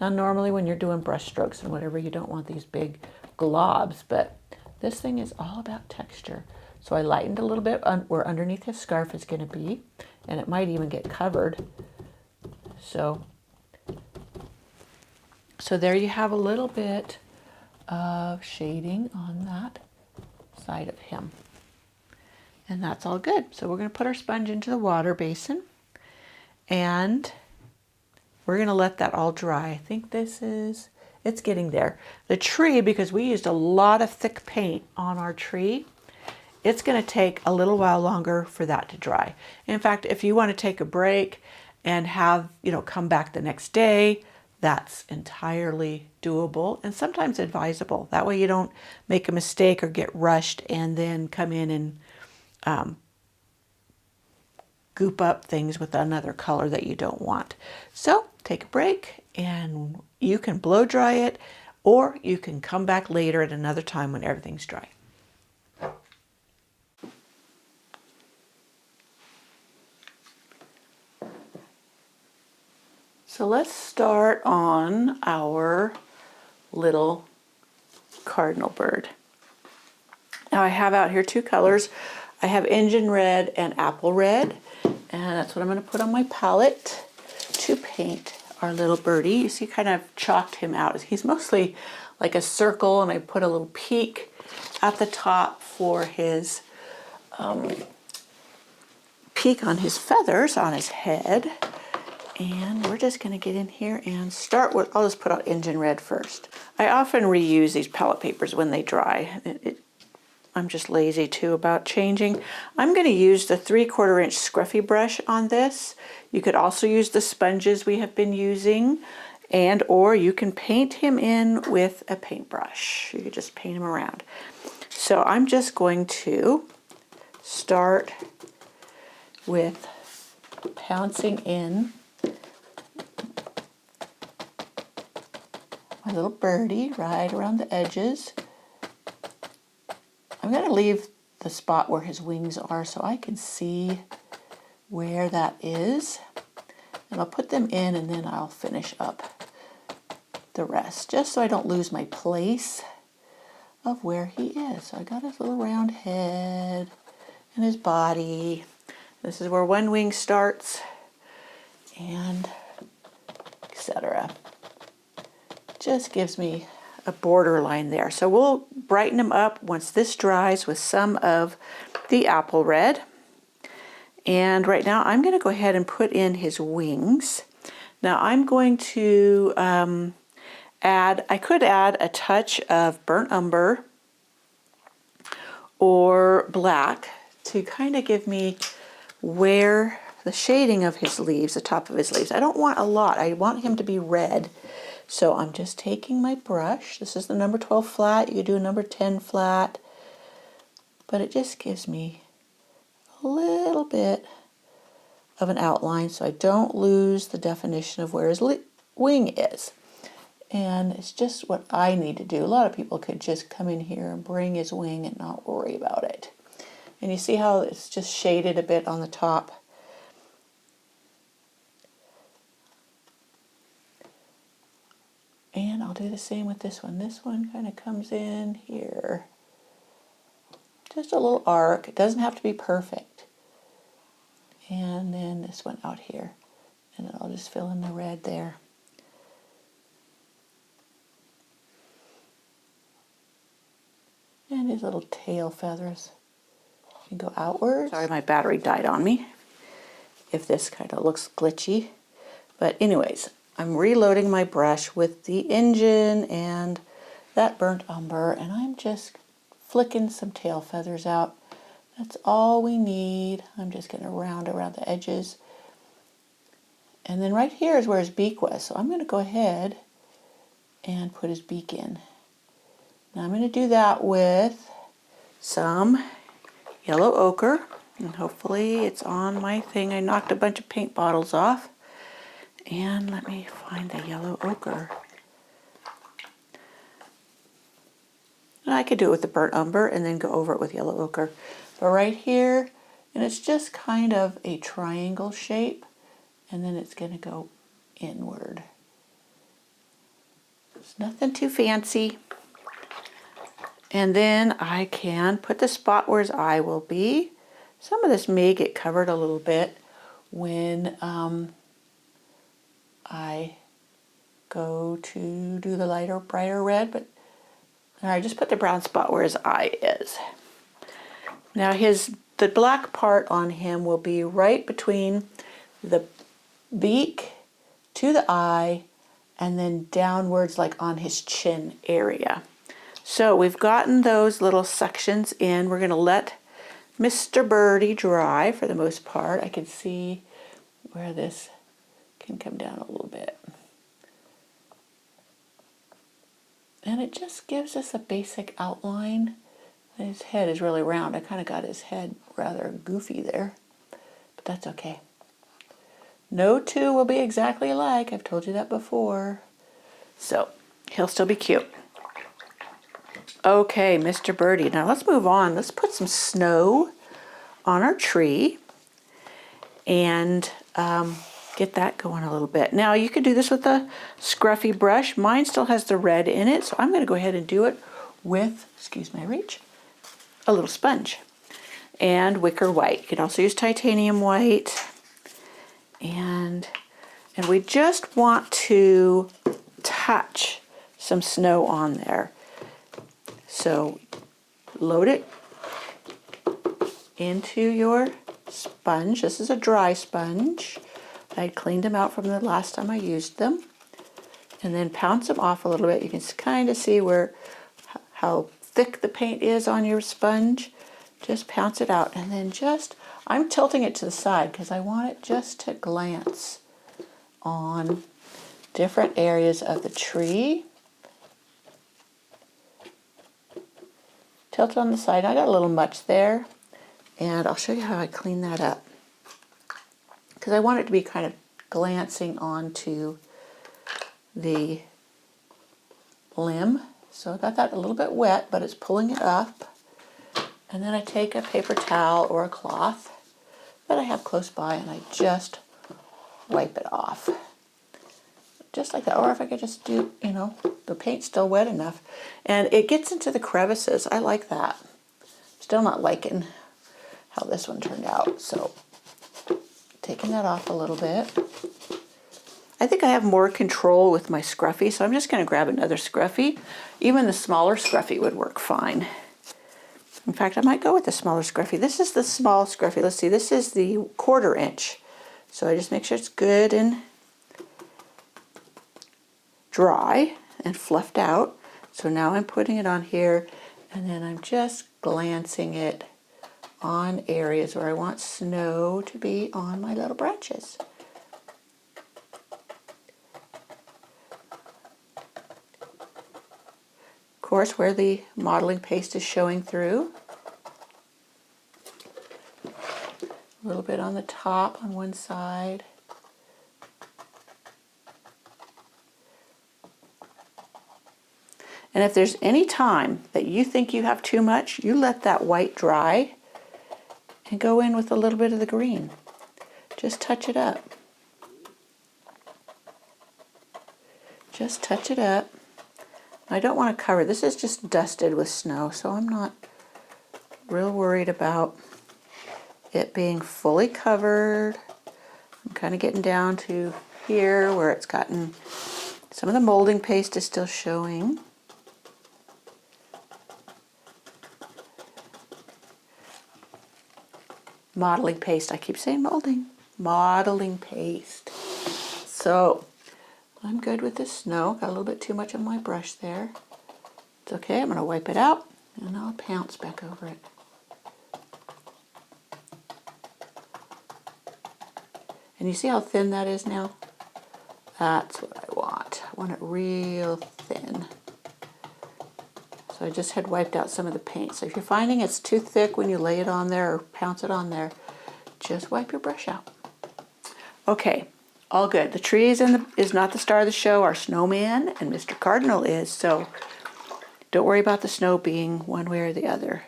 Now normally when you're doing brush strokes and whatever, you don't want these big globs, but this thing is all about texture. So I lightened a little bit where underneath his scarf is going to be, and it might even get covered. So there you have a little bit of shading on that side of him. And that's all good. So we're going to put our sponge into the water basin, and we're going to let that all dry. I think it's getting there. The tree, because we used a lot of thick paint on our tree, it's going to take a little while longer for that to dry. In fact, if you want to take a break and have, come back the next day, that's entirely doable and sometimes advisable. That way you don't make a mistake or get rushed and then come in and goop up things with another color that you don't want. So take a break And you can blow dry it, or you can come back later at another time when everything's dry. So let's start on our little cardinal bird. Now I have out here two colors. I have engine red and apple red, and that's what I'm going to put on my palette to paint our little birdie. You see, kind of chalked him out. He's mostly like a circle, and I put a little peak at the top for his peak on his feathers on his head. And we're just going to get in here and start with, I'll just put out engine red first. I often reuse these palette papers when they dry. I'm just lazy too about changing. I'm going to use the 3/4 inch scruffy brush on this. You could also use the sponges we have been using, and or you can paint him in with a paintbrush. You could just paint him around. So I'm just going to start with pouncing in my little birdie right around the edges. I'm going to leave the spot where his wings are so I can see where that is. And I'll put them in, and then I'll finish up the rest, just so I don't lose my place of where he is. So I got his little round head and his body. This is where one wing starts, and etc. Just gives me a border line there. So we'll brighten him up once this dries with some of the apple red. And right now I'm going to go ahead and put in his wings. Now I'm going to I could add a touch of burnt umber or black to kind of give me where the shading of his leaves, the top of his leaves. I don't want a lot. I want him to be red. So I'm just taking my brush. This is the number 12 flat. You could do a number 10 flat. But it just gives me a little bit of an outline so I don't lose the definition of where his wing is. And it's just what I need to do. A lot of people could just come in here and bring his wing and not worry about it. And you see how it's just shaded a bit on the top. And I'll do the same with this one. This one kind of comes in here. Just a little arc. It doesn't have to be perfect. And then this one out here. And then I'll just fill in the red there. And his little tail feathers can go outwards. Sorry, my battery died on me. If this kind of looks glitchy. But anyways, I'm reloading my brush with the engine and that burnt umber, and I'm just flicking some tail feathers out. That's all we need. I'm just going to round around the edges. And then right here is where his beak was. So I'm going to go ahead and put his beak in. Now I'm going to do that with some yellow ochre. And hopefully it's on my thing. I knocked a bunch of paint bottles off. And let me find the yellow ochre. And I could do it with the burnt umber and then go over it with yellow ochre. But right here, and it's just kind of a triangle shape, and then it's going to go inward. It's nothing too fancy. And then I can put the spot where his eye will be. Some of this may get covered a little bit when I go to do the lighter, brighter red, but I just put the brown spot where his eye is. Now the black part on him will be right between the beak to the eye and then downwards like on his chin area. So we've gotten those little sections in. We're going to let Mr. Birdie dry for the most part. I can see where this can come down a little bit. And it just gives us a basic outline. His head is really round. I kind of got his head rather goofy there, but that's okay. No two will be exactly alike. I've told you that before. So he'll still be cute. Okay, Mr. Birdie. Now let's move on. Let's put some snow on our tree and get that going a little bit. Now you could do this with a scruffy brush. Mine still has the red in it, so I'm going to go ahead and do it with, excuse my reach, a little sponge and wicker white. You can also use titanium white, and we just want to touch some snow on there. So load it into your sponge. This is a dry sponge. I cleaned them out from the last time I used them. And then pounce them off a little bit. You can kind of see how thick the paint is on your sponge. Just pounce it out, and then I'm tilting it to the side because I want it just to glance on different areas of the tree. Tilt it on the side. I got a little much there, and I'll show you how I clean that up because I want it to be kind of glancing onto the limb. So I got that a little bit wet, but it's pulling it up. And then I take a paper towel or a cloth that I have close by, and I just wipe it off. Just like that. Or if I could just do, the paint's still wet enough. And it gets into the crevices. I like that. Still not liking how this one turned out. So taking that off a little bit. I think I have more control with my scruffy, so I'm just going to grab another scruffy. Even the smaller scruffy would work fine. In fact, I might go with the smaller scruffy. This is the small scruffy. Let's see, this is the 1/4 inch. So I just make sure it's good and dry and fluffed out. So now I'm putting it on here, and then I'm just glancing it on areas where I want snow to be on my little branches. Of course, where the modeling paste is showing through. A little bit on the top on one side. And if there's any time that you think you have too much, you let that white dry and go in with a little bit of the green. Just touch it up. Just touch it up. I don't want to cover. This is just dusted with snow, so I'm not real worried about it being fully covered. I'm kind of getting down to here where it's gotten, some of the molding paste is still showing. Modeling paste. I keep saying molding. Modeling paste. So I'm good with this snow. Got a little bit too much on my brush there. It's okay. I'm going to wipe it out, and I'll pounce back over it. And you see how thin that is now? That's what I want. I want it real thin. So I just had wiped out some of the paint. So if you're finding it's too thick when you lay it on there or pounce it on there, just wipe your brush out. Okay, all good. The tree is not the star of the show. Our snowman and Mr. Cardinal is, so don't worry about the snow being one way or the other.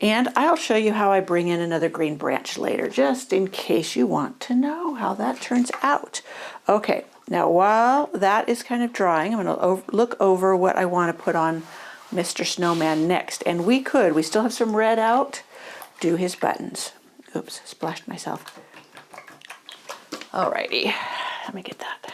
And I'll show you how I bring in another green branch later, just in case you want to know how that turns out. Okay, now while that is kind of drying, I'm going to look over what I want to put on Mr. Snowman next. And we still have some red out, do his buttons. Oops, splashed myself. Alrighty, let me get that.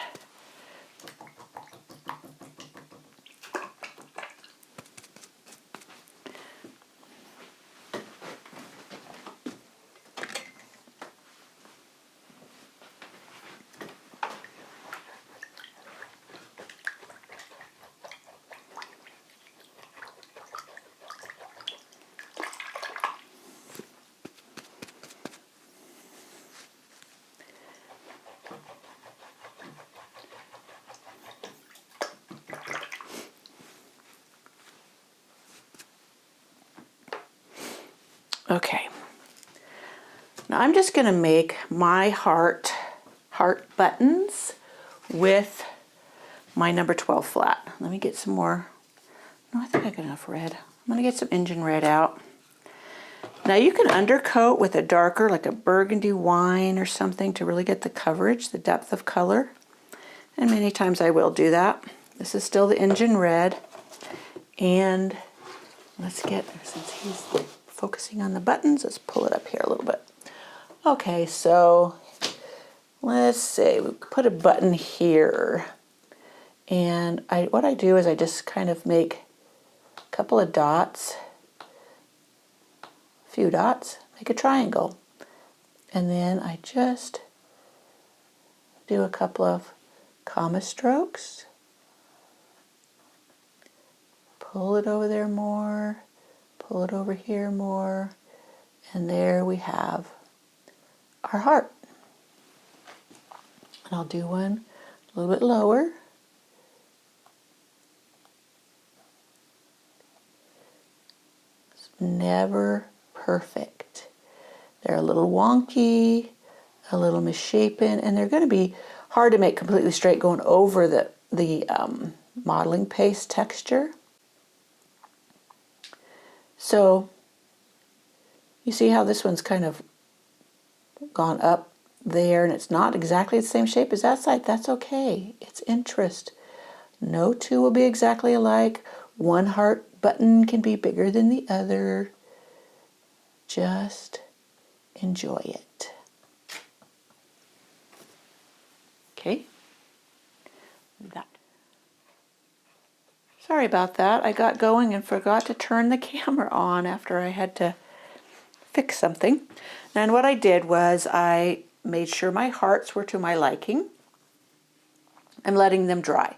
Okay, now I'm just going to make my heart heart buttons with my number 12 flat. Let me get some more. No, I think I got enough red. I'm going to get some engine red out. Now you can undercoat with a darker, like a burgundy wine or something, to really get the coverage, the depth of color. And many times I will do that. This is still the engine red. And let's get, since he's focusing on the buttons, let's pull it up here a little bit. Okay, so let's say we put a button here. And what I do is I just kind of make a couple of dots, a few dots, make a triangle. And then I just do a couple of comma strokes. Pull it over there more, pull it over here more, and there we have our heart. And I'll do one a little bit lower. It's never perfect. They're a little wonky, a little misshapen, and they're going to be hard to make completely straight going over the modeling paste texture. So you see how this one's kind of gone up there, and it's not exactly the same shape as that side. That's okay. It's interest. No two will be exactly alike. One heart button can be bigger than the other. Just enjoy it. Okay. That. Sorry about that. I got going and forgot to turn the camera on after I had to fix something. And what I did was I made sure my hearts were to my liking. I'm letting them dry.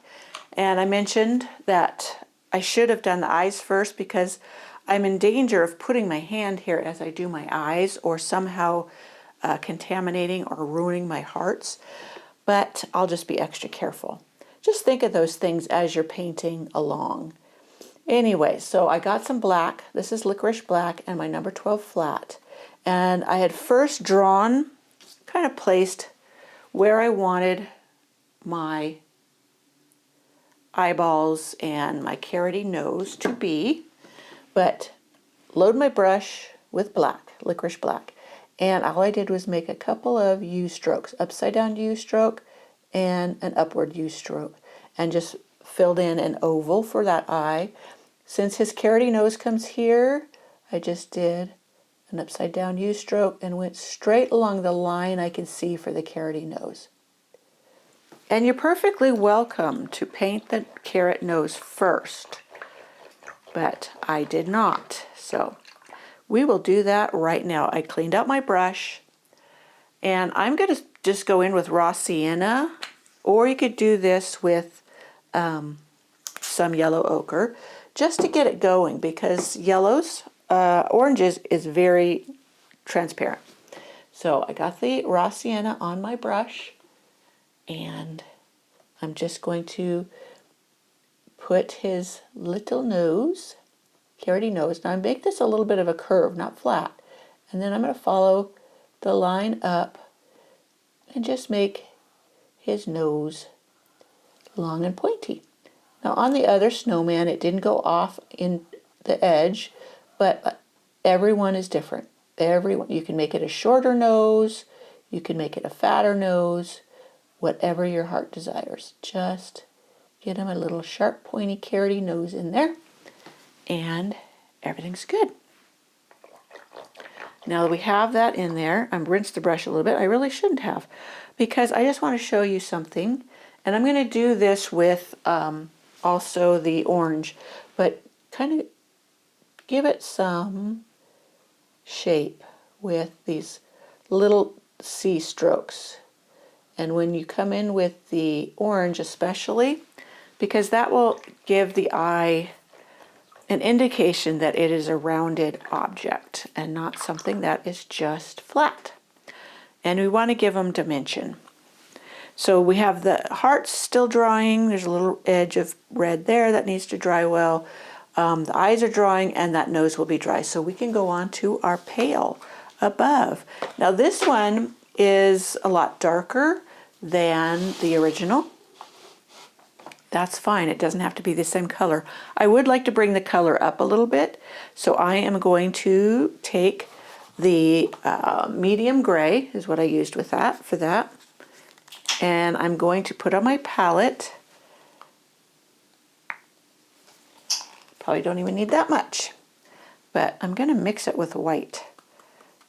And I mentioned that I should have done the eyes first because I'm in danger of putting my hand here as I do my eyes or somehow contaminating or ruining my hearts. But I'll just be extra careful. Just think of those things as you're painting along. Anyway, so I got some black. This is licorice black and my number 12 flat. And I had first drawn, kind of placed where I wanted my eyeballs and my carroty nose to be. But load my brush with black, licorice black. And all I did was make a couple of U strokes, upside down U stroke and an upward U stroke, and just filled in an oval for that eye. Since his carroty nose comes here, I just did an upside down U stroke and went straight along the line I can see for the carroty nose. And you're perfectly welcome to paint the carrot nose first, but I did not. So we will do that right now. I cleaned out my brush, and I'm going to just go in with raw sienna, or you could do this with some yellow ochre, just to get it going, because oranges is very transparent. So I got the raw sienna on my brush, and I'm just going to put his little nose, carroty nose. Now I make this a little bit of a curve, not flat. And then I'm going to follow the line up and just make his nose long and pointy. Now on the other snowman, it didn't go off in the edge, but everyone is different. You can make it a shorter nose, you can make it a fatter nose, whatever your heart desires. Just get him a little sharp, pointy, carroty nose in there, and everything's good. Now that we have that in there, I'm rinsed the brush a little bit. I really shouldn't have, because I just want to show you something. And I'm going to do this with also the orange, but kind of give it some shape with these little C strokes. And when you come in with the orange especially, because that will give the eye an indication that it is a rounded object and not something that is just flat. And we want to give them dimension. So we have the hearts still drying. There's a little edge of red there that needs to dry well. The eyes are drying, and that nose will be dry. So we can go on to our pale above. Now this one is a lot darker than the original, that's fine. It doesn't have to be the same color. I would like to bring the color up a little bit, so I am going to take the medium gray, is what I used with that, for that, and I'm going to put on my palette. Probably don't even need that much, but I'm going to mix it with white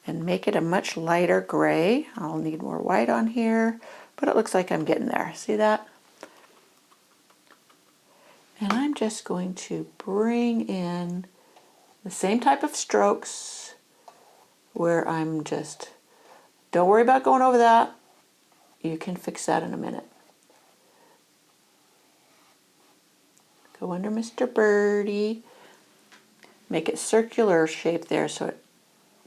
and make it a much lighter gray. I'll need more white on here, but it looks like I'm getting there. See that? And I'm just going to bring in the same type of strokes where I'm just, don't worry about going over that. You can fix that in a minute. Go under Mr. Birdie. Make it circular shape there so it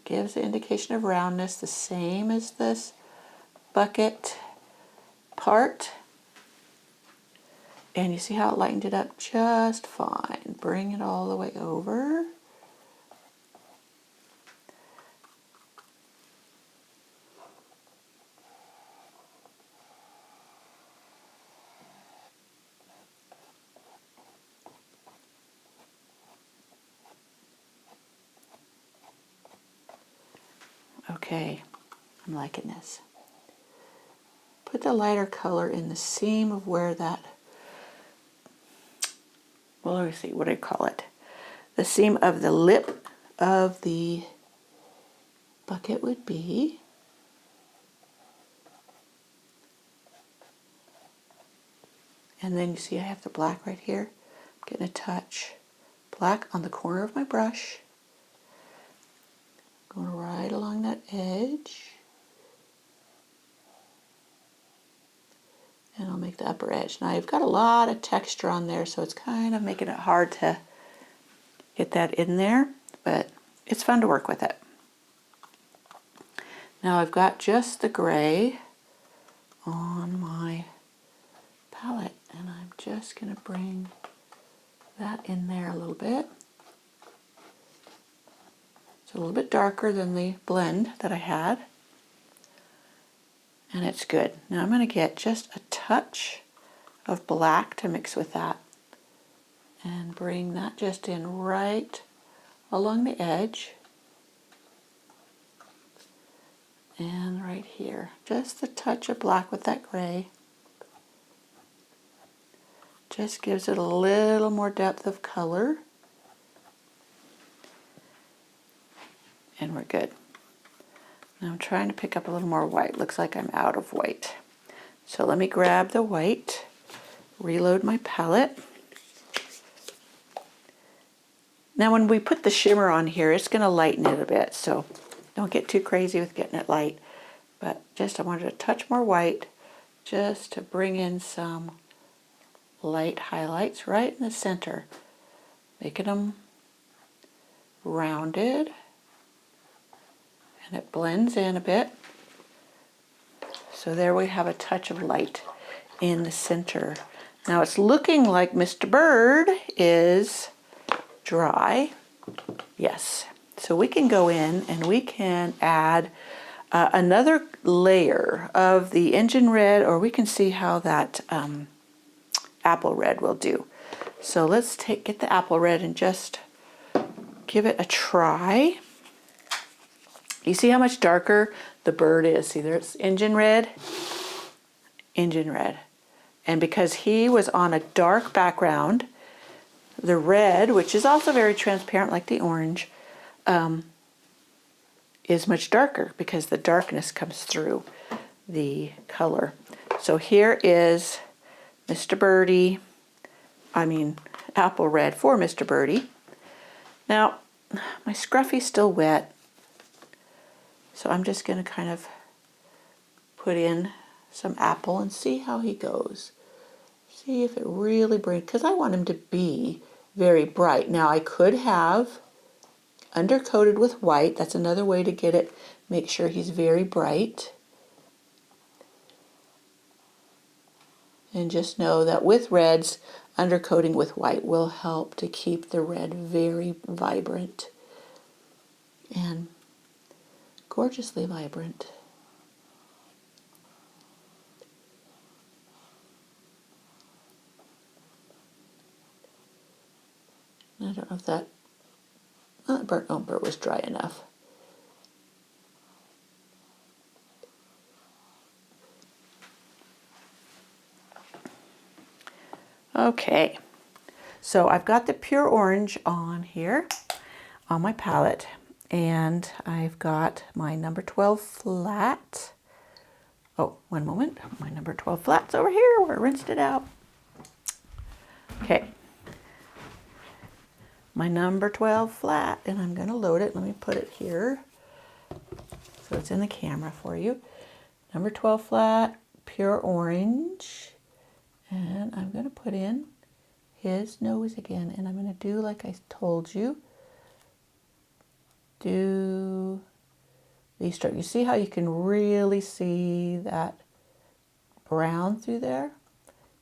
gives the indication of roundness, the same as this bucket part. And you see how it lightened it up just fine. Bring it all the way over. Okay, I'm liking this. Put the lighter color in the seam of where that, well, let me see, what do I call it? The seam of the lip of the bucket would be. And then you see I have the black right here. I'm getting a touch black on the corner of my brush. Going right along that edge. And I'll make the upper edge. Now I've got a lot of texture on there, so it's kind of making it hard to get that in there, but it's fun to work with it. Now I've got just the gray on my palette, and I'm just going to bring that in there a little bit. It's a little bit darker than the blend that I had, and it's good. Now I'm going to get just a touch of black to mix with that and bring that just in right along the edge and right here. Just a touch of black with that gray. Just gives it a little more depth of color. And we're good. Now I'm trying to pick up a little more white. Looks like I'm out of white. So let me grab the white, reload my palette. Now when we put the shimmer on here, it's going to lighten it a bit, so don't get too crazy with getting it light. But just I wanted a touch more white just to bring in some light highlights right in the center, making them rounded, and it blends in a bit. So there we have a touch of light in the center. Now it's looking like Mr. Bird is dry. Yes. So we can go in and we can add another layer of the engine red, or we can see how that apple red will do. So let's get the apple red and just give it a try. You see how much darker the bird is. See, there's engine red. And because he was on a dark background, the red, which is also very transparent like the orange, is much darker because the darkness comes through the color. So here is Mr. Birdie, apple red for Mr. Birdie. Now, my scruffy's still wet, so I'm just going to kind of put in some apple and see how he goes. See if it really brings, because I want him to be very bright. Now I could have undercoated with white. That's another way to get it, make sure he's very bright. And just know that with reds, undercoating with white will help to keep the red very vibrant and gorgeously vibrant. I don't know if that burnt umber was dry enough. Okay, so I've got the pure orange on here on my palette, and I've got my number 12 flat. Oh, one moment. My number 12 flat's over here where I rinsed it out. Okay. My number 12 flat, and I'm going to load it. Let me put it here so it's in the camera for you. Number 12 flat, pure orange. And I'm going to put in his nose again. And I'm going to do like I told you. Do these strokes. You see how you can really see that brown through there?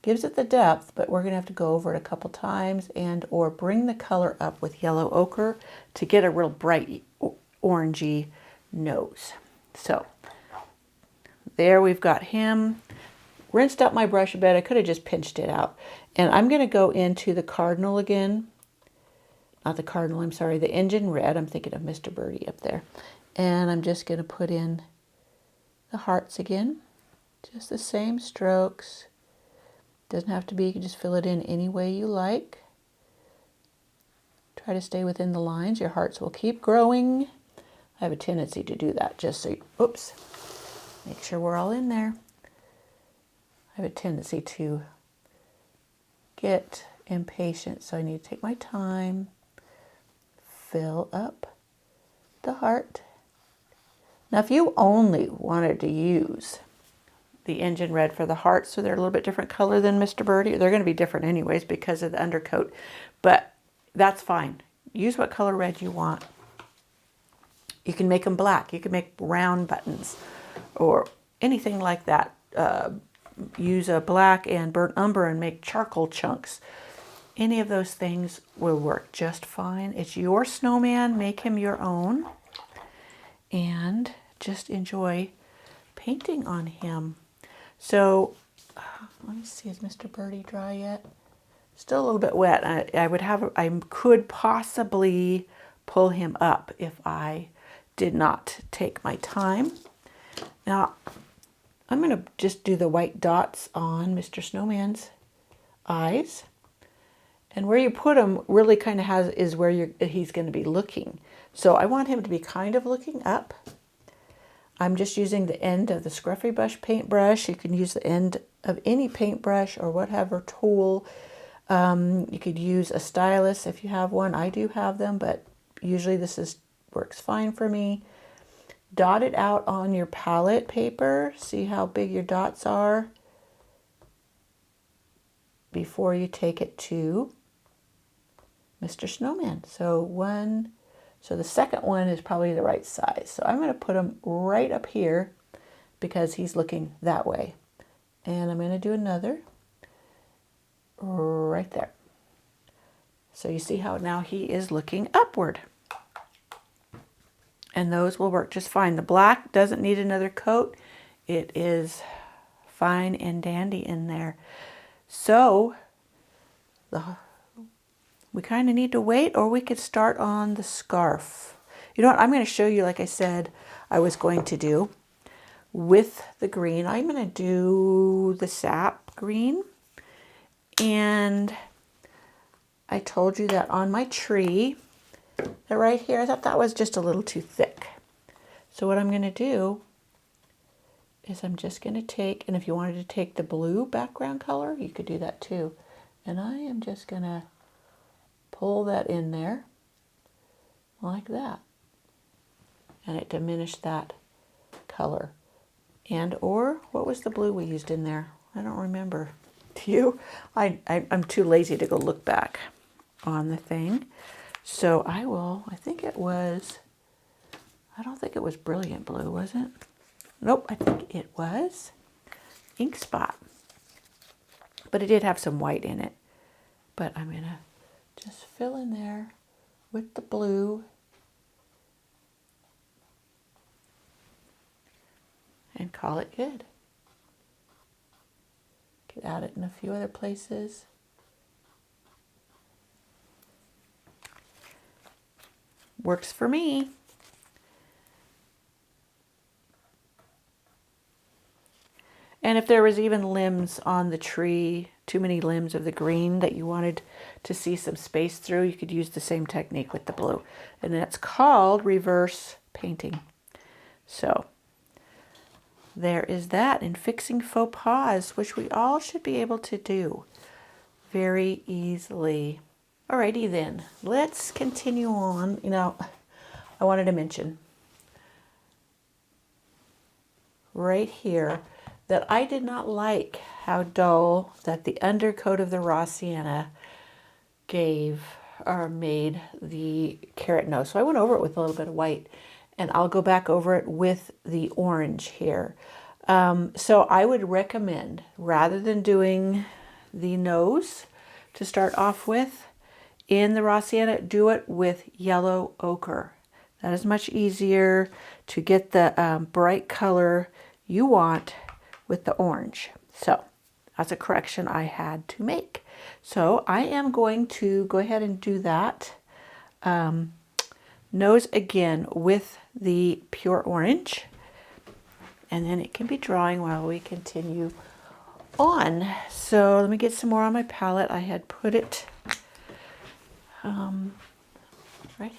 Gives it the depth, but we're going to have to go over it a couple times and or bring the color up with yellow ochre to get a real bright orangey nose. So there we've got him. Rinsed out my brush a bit. I could have just pinched it out. And I'm going to go into the Cardinal again. Not the Cardinal, I'm sorry, the Engine Red. I'm thinking of Mr. Birdie up there. And I'm just going to put in the hearts again. Just the same strokes. Doesn't have to be, you can just fill it in any way you like. Try to stay within the lines. Your hearts will keep growing. I have a tendency to do that just so you, oops, make sure we're all in there. I have a tendency to get impatient, so I need to take my time, fill up the heart. Now, if you only wanted to use the Engine Red for the hearts, so they're a little bit different color than Mr. Birdie. They're going to be different anyways because of the undercoat, but that's fine. Use what color red you want. You can make them black. You can make round buttons or anything like that. Use a black and burnt umber and make charcoal chunks. Any of those things will work just fine. It's your snowman. Make him your own and just enjoy painting on him. So, let me see, is Mr. Birdie dry yet? Still a little bit wet. I could possibly pull him up if I did not take my time. Now, I'm going to just do the white dots on Mr. Snowman's eyes. And where you put him really kind of is where he's going to be looking. So I want him to be kind of looking up. I'm just using the end of the Scruffy Brush paintbrush. You can use the end of any paintbrush or whatever tool. You could use a stylus if you have one. I do have them, but usually this works fine for me. Dot it out on your palette paper. See how big your dots are before you take it to Mr. Snowman. So the second one is probably the right size. So I'm going to put him right up here because he's looking that way. And I'm going to do another right there. So you see how now he is looking upward. And those will work just fine. The black doesn't need another coat. It is fine and dandy in there. So we kind of need to wait, or we could start on the scarf. You know what? I'm going to show you, like I said, I was going to do with the green. I'm going to do the sap green. And I told you that on my tree, that right here, I thought that was just a little too thick. So what I'm going to do is I'm just going to take, and if you wanted to take the blue background color, you could do that too. And I am just going to pull that in there like that. And it diminished that color. And or, what was the blue we used in there? I don't remember. Do you? I'm too lazy to go look back on the thing. So I think it was, I don't think it was Brilliant Blue, was it? Nope, I think it was Ink Spot. But it did have some white in it. But I'm going to just fill in there with the blue. And call it good. Could add it in a few other places. Works for me. And if there was even limbs on the tree, too many limbs of the green that you wanted to see some space through, you could use the same technique with the blue. And that's called reverse painting. So there is that in fixing faux pas, which we all should be able to do very easily. Alrighty then, let's continue on. You know, I wanted to mention right here that I did not like how dull that the undercoat of the raw sienna gave or made the carrot nose. So I went over it with a little bit of white, and I'll go back over it with the orange here. So I would recommend, rather than doing the nose to start off with in the raw sienna, do it with yellow ochre. That is much easier to get the bright color you want with the orange. So that's a correction I had to make. So I am going to go ahead and do that nose again with the pure orange. And then it can be drying while we continue on. So let me get some more on my palette. I had put it right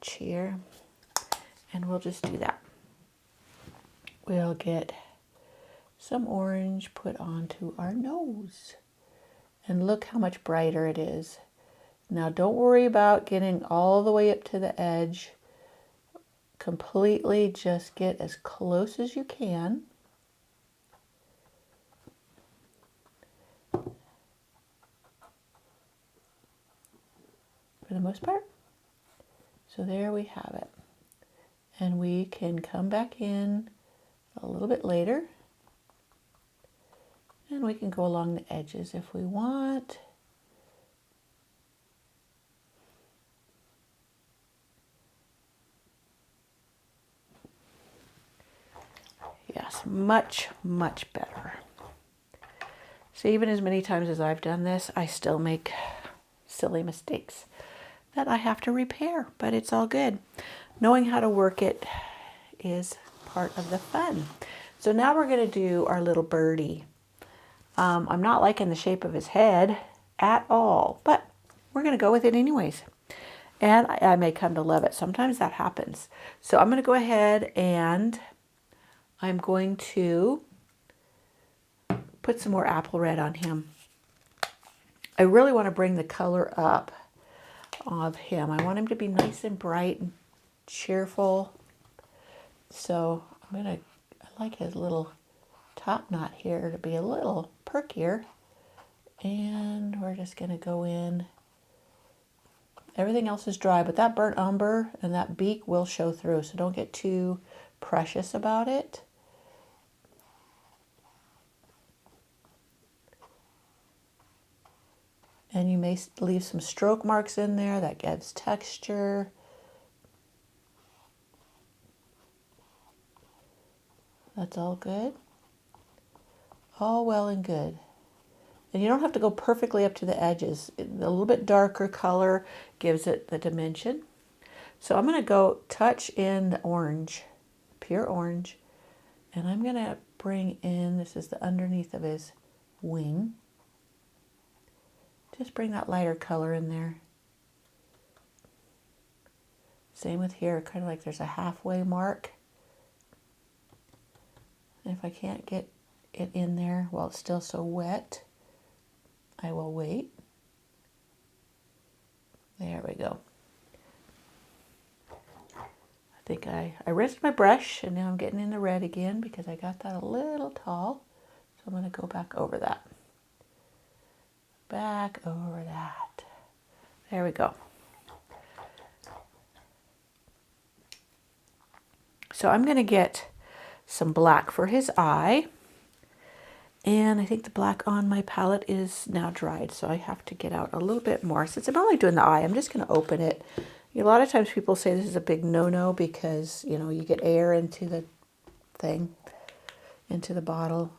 here, and we'll just do that. We'll get some orange put onto our nose. And look how much brighter it is. Now don't worry about getting all the way up to the edge. Completely just get as close as you can. For the most part. So there we have it. And we can come back in a little bit later. And we can go along the edges if we want. Yes, much, much better. So even as many times as I've done this, I still make silly mistakes that I have to repair, but it's all good. Knowing how to work it is part of the fun. So now we're going to do our little birdie. I'm not liking the shape of his head at all, but we're going to go with it anyways. And I may come to love it. Sometimes that happens. So I'm going to go ahead and I'm going to put some more apple red on him. I really want to bring the color up of him. I want him to be nice and bright and cheerful. So I like his little top knot here to be a little perkier. And we're just going to go in. Everything else is dry, but that burnt umber and that beak will show through. So don't get too precious about it. And you may leave some stroke marks in there. That gives texture. That's all good. All well and good. And you don't have to go perfectly up to the edges. A little bit darker color gives it the dimension. So I'm going to go touch in the orange, pure orange. And I'm going to bring in, this is the underneath of his wing. Just bring that lighter color in there. Same with here, kind of like there's a halfway mark. And if I can't get it in there while it's still so wet, I will wait. There we go. I think I rinsed my brush and now I'm getting in the red again because I got that a little tall. So I'm going to go back over that. Back over that. There we go. So I'm going to get some black for his eye. And I think the black on my palette is now dried, so I have to get out a little bit more. Since I'm only doing the eye, I'm just going to open it. A lot of times people say this is a big no-no because, you know, you get air into the thing, into the bottle,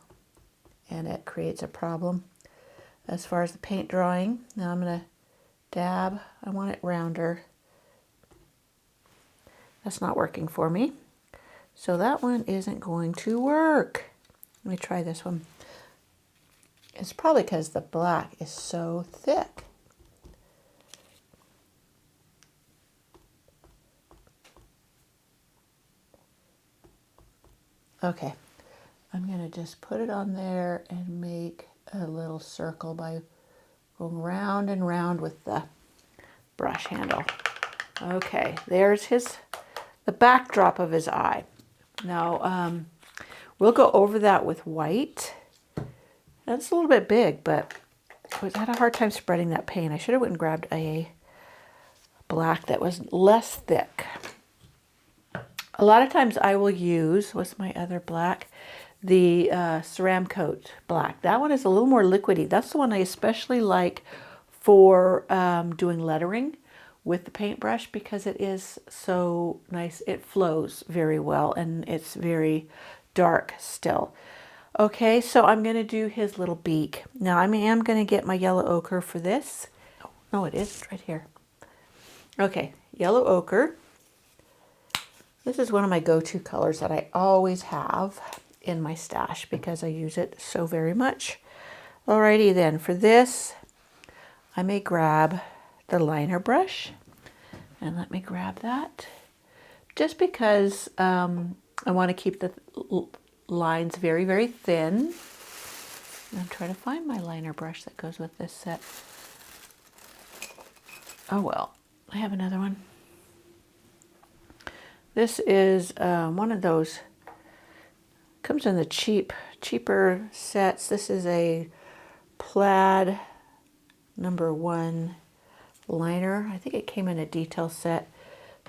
and it creates a problem. As far as the paint drawing, now I'm going to dab. I want it rounder. That's not working for me. So that one isn't going to work. Let me try this one. It's probably because the black is so thick. Okay, I'm going to just put it on there and make a little circle by going round and round with the brush handle. Okay, there's the backdrop of his eye. Now, we'll go over that with white. That's a little bit big, but I had a hard time spreading that paint. I should have went and grabbed a black that was less thick. A lot of times I will use, what's my other black? The Ceramcoat black. That one is a little more liquidy. That's the one I especially like for doing lettering with the paintbrush because it is so nice. It flows very well and it's very dark still. Okay, so I'm going to do his little beak. Now I am going to get my yellow ochre for this. Oh, no, it is right here. Okay, yellow ochre. This is one of my go-to colors that I always have in my stash because I use it so very much. Alrighty then, for this, I may grab the liner brush. And let me grab that. Just because I want to keep the lines very, very thin. I'm trying to find my liner brush that goes with this set. Oh well, I have another one. This is one of those, comes in the cheaper sets. This is a plaid #1 liner. I think it came in a detail set,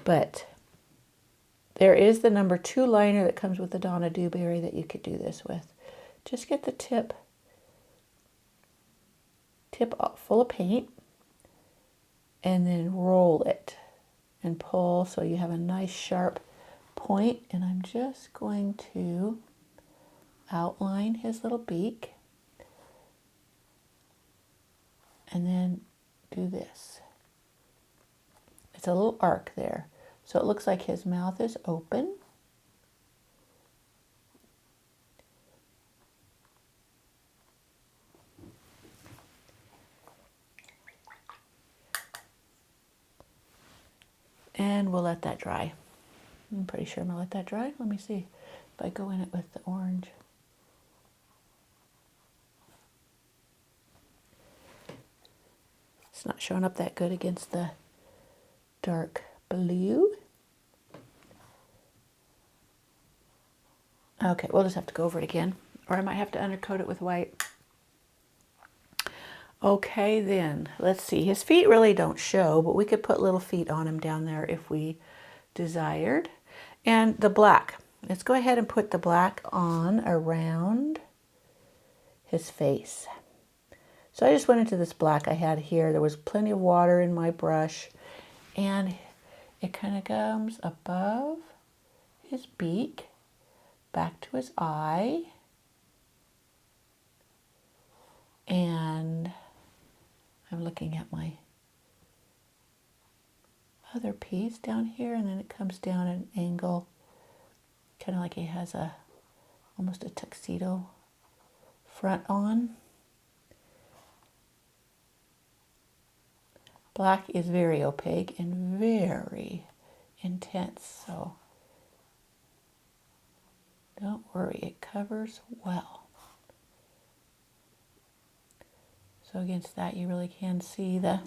but there is the #2 liner that comes with the Donna Dewberry that you could do this with. Just get the tip full of paint and then roll it and pull so you have a nice sharp point. And I'm just going to outline his little beak and then do this. It's a little arc there. So it looks like his mouth is open. And we'll let that dry. I'm pretty sure I'm going to let that dry. Let me see if I go in it with the orange. It's not showing up that good against the dark blue. Okay, we'll just have to go over it again. Or I might have to undercoat it with white. Okay, then, let's see. His feet really don't show, but we could put little feet on him down there if we desired. And the black. Let's go ahead and put the black on around his face. So I just went into this black I had here. There was plenty of water in my brush. And it kind of comes above his beak, back to his eye. And I'm looking at my other piece down here, and then it comes down at an angle, kind of like he has almost a tuxedo front on. Black is very opaque and very intense, so don't worry, it covers well. So against that, you really can see the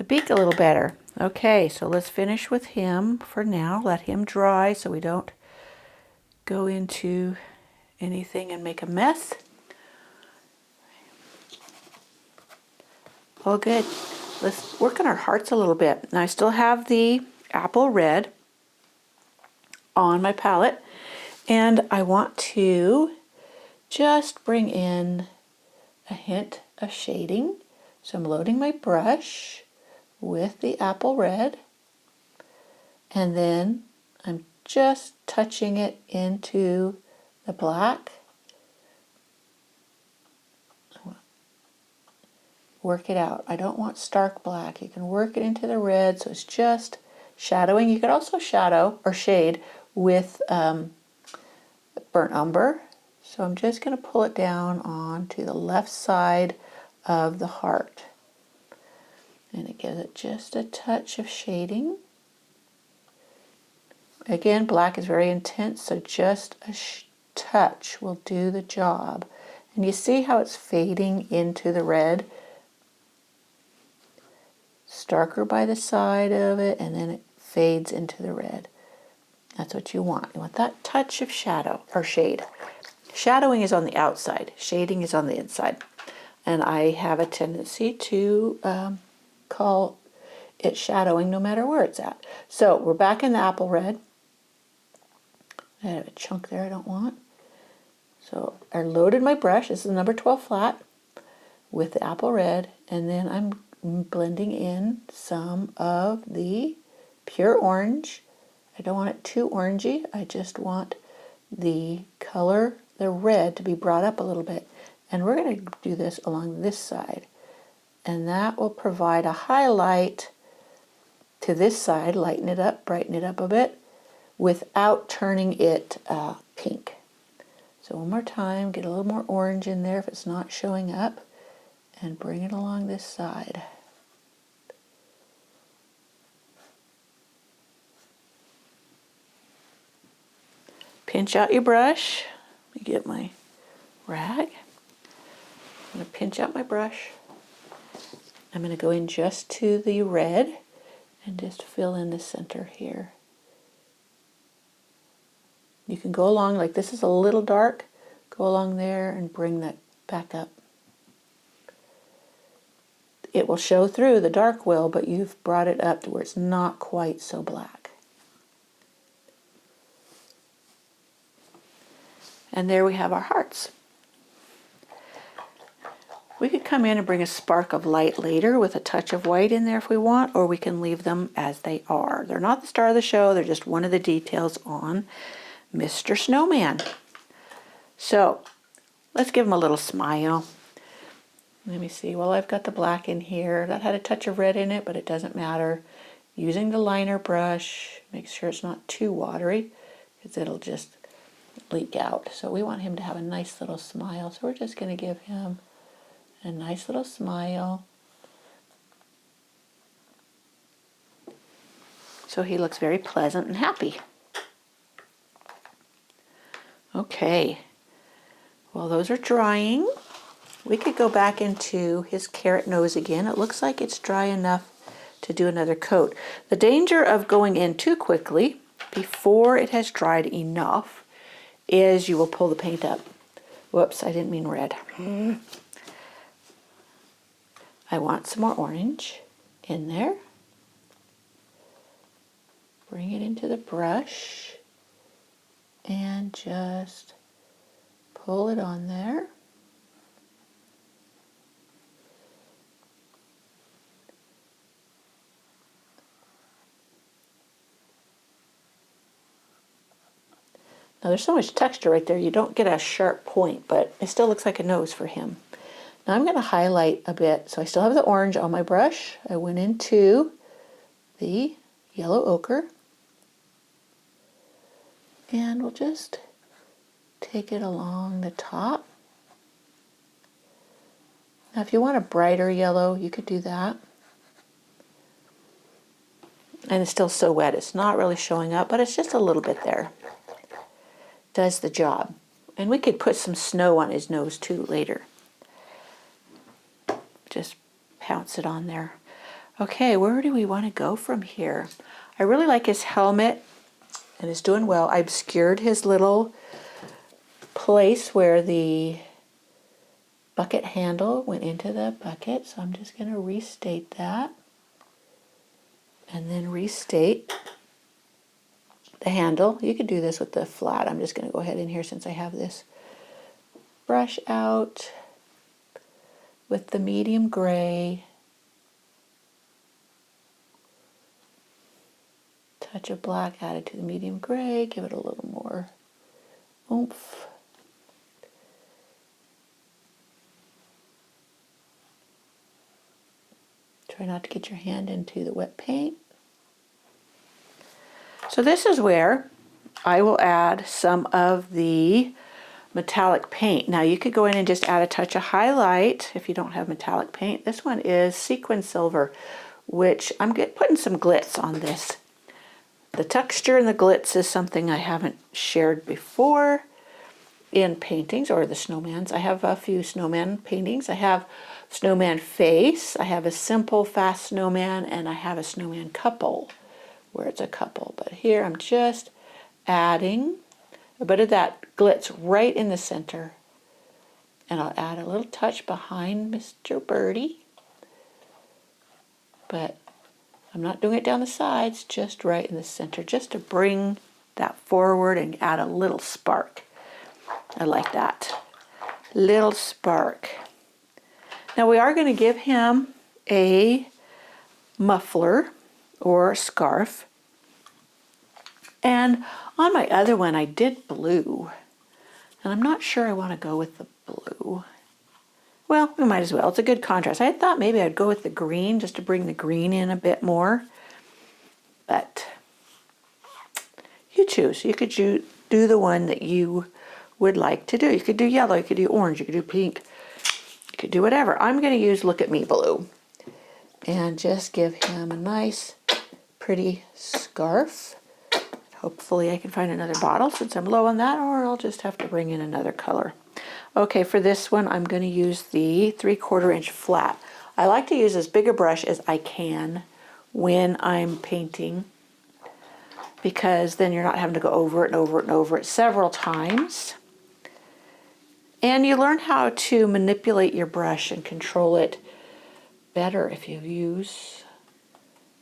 beak a little better. Okay, so let's finish with him for now. Let him dry so we don't go into anything and make a mess. All good. Let's work on our hearts a little bit. Now I still have the apple red on my palette, and I want to just bring in a hint of shading. So I'm loading my brush with the apple red, and then I'm just touching it into the black. Work it out. I don't want stark black. You can work it into the red, so it's just shadowing. You could also shadow or shade with burnt umber. So I'm just going to pull it down onto the left side of the heart. And it gives it just a touch of shading. Again, black is very intense, so just a touch will do the job. And you see how it's fading into the red? It's darker by the side of it, and then it fades into the red. That's what you want. You want that touch of shadow or shade. Shadowing is on the outside. Shading is on the inside. And I have a tendency to call it shadowing no matter where it's at. So we're back in the apple red. I have a chunk there I don't want. So I loaded my brush. This is number 12 flat with the apple red. And then I'm blending in some of the pure orange. I don't want it too orangey. I just want the color, the red, to be brought up a little bit. And we're going to do this along this side. And that will provide a highlight to this side, lighten it up, brighten it up a bit, without turning it pink. So one more time, get a little more orange in there if it's not showing up, and bring it along this side. Pinch out your brush. Let me get my rag. I'm going to pinch out my brush. I'm going to go in just to the red and just fill in the center here. You can go along, like this is a little dark, go along there and bring that back up. It will show through, the dark will, but you've brought it up to where it's not quite so black. And there we have our hearts. We could come in and bring a spark of light later with a touch of white in there if we want, or we can leave them as they are. They're not the star of the show, they're just one of the details on Mr. Snowman. So let's give him a little smile. Let me see, well, I've got the black in here. That had a touch of red in it, but it doesn't matter. Using the liner brush, make sure it's not too watery, because it'll just leak out. So we want him to have a nice little smile. So we're just going to give him a nice little smile. So he looks very pleasant and happy. Okay, well, those are drying. We could go back into his carrot nose again. It looks like it's dry enough to do another coat. The danger of going in too quickly before it has dried enough is you will pull the paint up. Whoops, I didn't mean red. I want some more orange in there. Bring it into the brush and just pull it on there. Now there's so much texture right there, you don't get a sharp point, but it still looks like a nose for him. Now I'm going to highlight a bit. So I still have the orange on my brush. I went into the yellow ochre. And we'll just take it along the top. Now if you want a brighter yellow, you could do that. And it's still so wet, it's not really showing up, but it's just a little bit there. Does the job. And we could put some snow on his nose too later. Just pounce it on there. Okay, where do we want to go from here? I really like his helmet, and it's doing well. I obscured his little place where the bucket handle went into the bucket, so I'm just going to restate that. And then restate the handle. You could do this with the flat. I'm just going to go ahead in here since I have this brush out with the medium gray. Touch of black added to the medium gray. Give it a little more oomph. Try not to get your hand into the wet paint. So this is where I will add some of the metallic paint. Now you could go in and just add a touch of highlight if you don't have metallic paint. This one is sequin silver, which I'm putting some glitz on this. The texture and the glitz is something I haven't shared before in paintings or the snowmans. I have a few snowman paintings. I have snowman face, I have a simple fast snowman, and I have a snowman couple where it's a couple. But here I'm just adding a bit of that glitz right in the center. And I'll add a little touch behind Mr. Birdie. But I'm not doing it down the sides, just right in the center, just to bring that forward and add a little spark. I like that. Little spark. Now we are going to give him a muffler or scarf. And on my other one I did blue. And I'm not sure I want to go with the blue. Well, we might as well. It's a good contrast. I had thought maybe I'd go with the green just to bring the green in a bit more. But you choose. You could do the one that you would like to do. You could do yellow, you could do orange, you could do pink, you could do whatever. I'm going to use Look at Me Blue and just give him a nice, pretty scarf. Hopefully I can find another bottle since I'm low on that, or I'll just have to bring in another color. Okay, for this one, I'm going to use the 3/4 inch flat. I like to use as big a brush as I can when I'm painting, because then you're not having to go over it and over it and over it several times. And you learn how to manipulate your brush and control it better if you use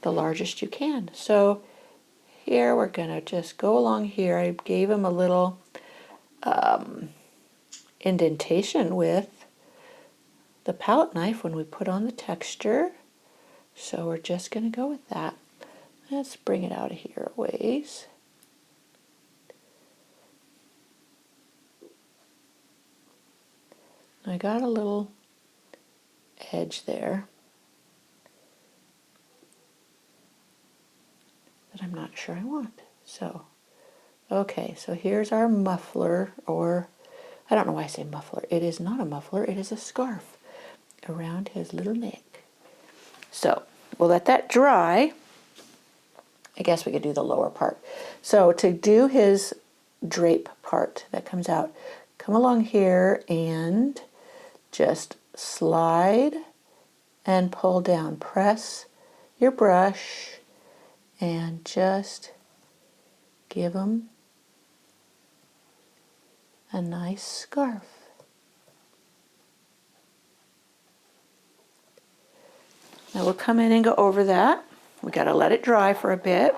the largest you can. So here we're going to just go along here. I gave him a little indentation with the palette knife when we put on the texture. So we're just going to go with that. Let's bring it out of here a ways. I got a little edge there that I'm not sure I want. So, okay, so here's our muffler, or I don't know why I say muffler. It is not a muffler, it is a scarf around his little neck. So, we'll let that dry. I guess we could do the lower part. So, to do his drape part that comes out, come along here and just slide and pull down. Press your brush and just give him a nice scarf. Now we'll come in and go over that. We got to let it dry for a bit.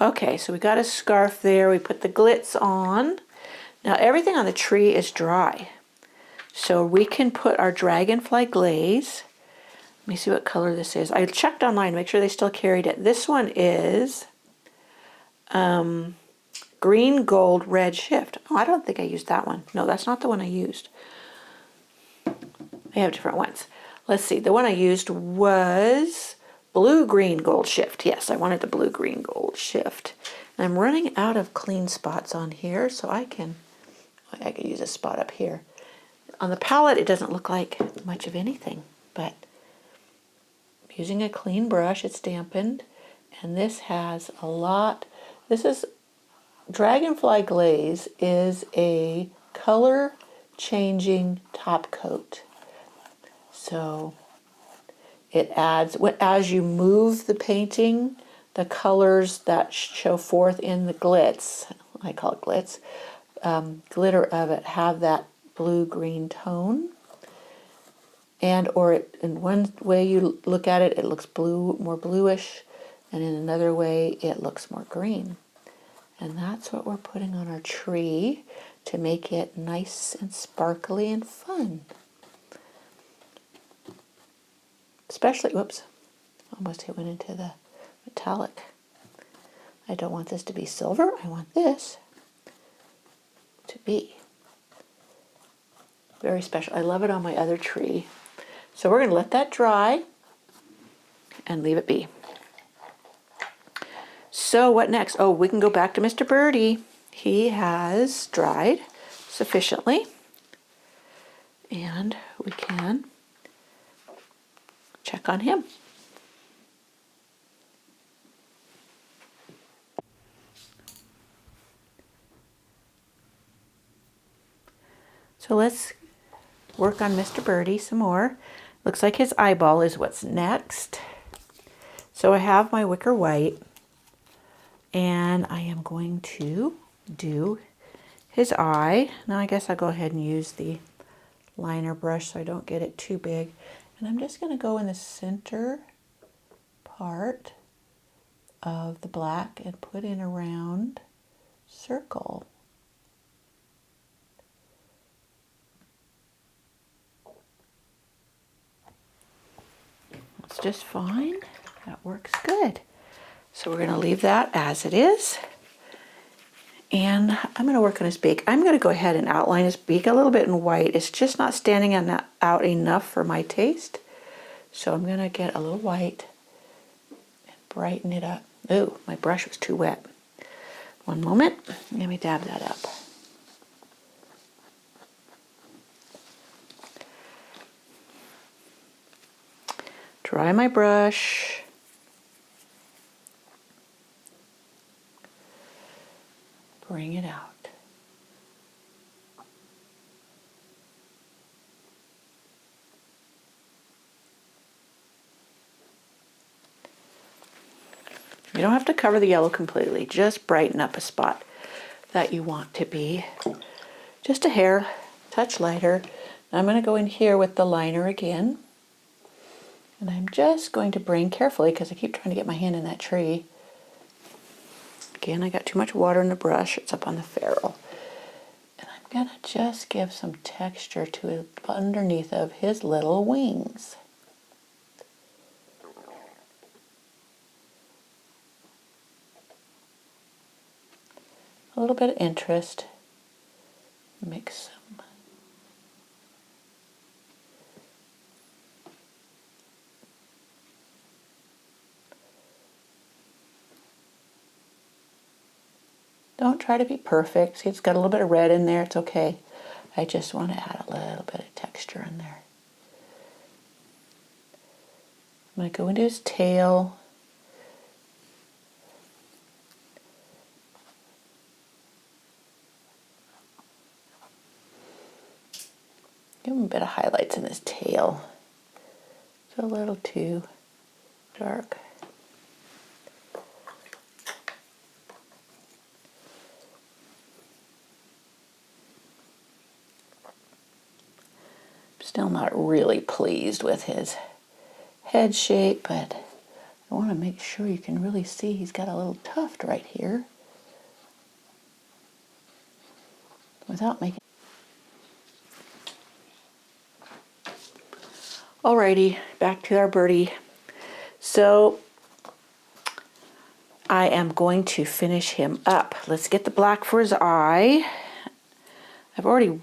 Okay, so we got a scarf there. We put the glitz on. Now everything on the tree is dry. So we can put our dragonfly glaze. Let me see what color this is. I checked online to make sure they still carried it. This one is green, gold, red shift. Oh, I don't think I used that one. No, that's not the one I used. They have different ones. Let's see. The one I used was blue, green, gold shift. Yes, I wanted the blue, green, gold shift. And I'm running out of clean spots on here, so I could use a spot up here. On the palette, it doesn't look like much of anything, but using a clean brush, it's dampened, and this has a lot. This is Dragonfly Glaze is a color changing top coat. So it adds, as you move the painting, the colors that show forth in the glitz, I call it glitz, glitter of it, have that blue-green tone. And in one way you look at it, it looks blue, more bluish, and in another way it looks more green. And that's what we're putting on our tree to make it nice and sparkly and fun. Especially, whoops, almost it went into the metallic. I don't want this to be silver, I want this to be very special. I love it on my other tree. So we're going to let that dry and leave it be. So what next? Oh, we can go back to Mr. Birdie. He has dried sufficiently, and we can check on him. So let's work on Mr. Birdie some more. Looks like his eyeball is what's next. So I have my wicker white, and I am going to do his eye. Now I guess I'll go ahead and use the liner brush so I don't get it too big. And I'm just going to go in the center part of the black and put in a round circle. It's just fine. That works good. So we're going to leave that as it is. And I'm going to work on his beak. I'm going to go ahead and outline his beak a little bit in white. It's just not standing out enough for my taste. So I'm going to get a little white and brighten it up. Ooh, my brush was too wet. One moment. Let me dab that up. Dry my brush. Bring it out. You don't have to cover the yellow completely. Just brighten up a spot that you want to be just a hair, touch lighter. Now I'm going to go in here with the liner again. And I'm just going to bring carefully, because I keep trying to get my hand in that tree. Again, I got too much water in the brush. It's up on the ferrule. And I'm going to just give some texture to it underneath of his little wings. A little bit of interest. Mix some. Don't try to be perfect. See, it's got a little bit of red in there. It's okay. I just want to add a little bit of texture in there. I'm going to go into his tail. Give him a bit of highlights in his tail. It's a little too dark. Still not really pleased with his head shape, but I want to make sure you can really see he's got a little tuft right here without making. Alrighty, back to our birdie. So I am going to finish him up. Let's get the black for his eye. I've already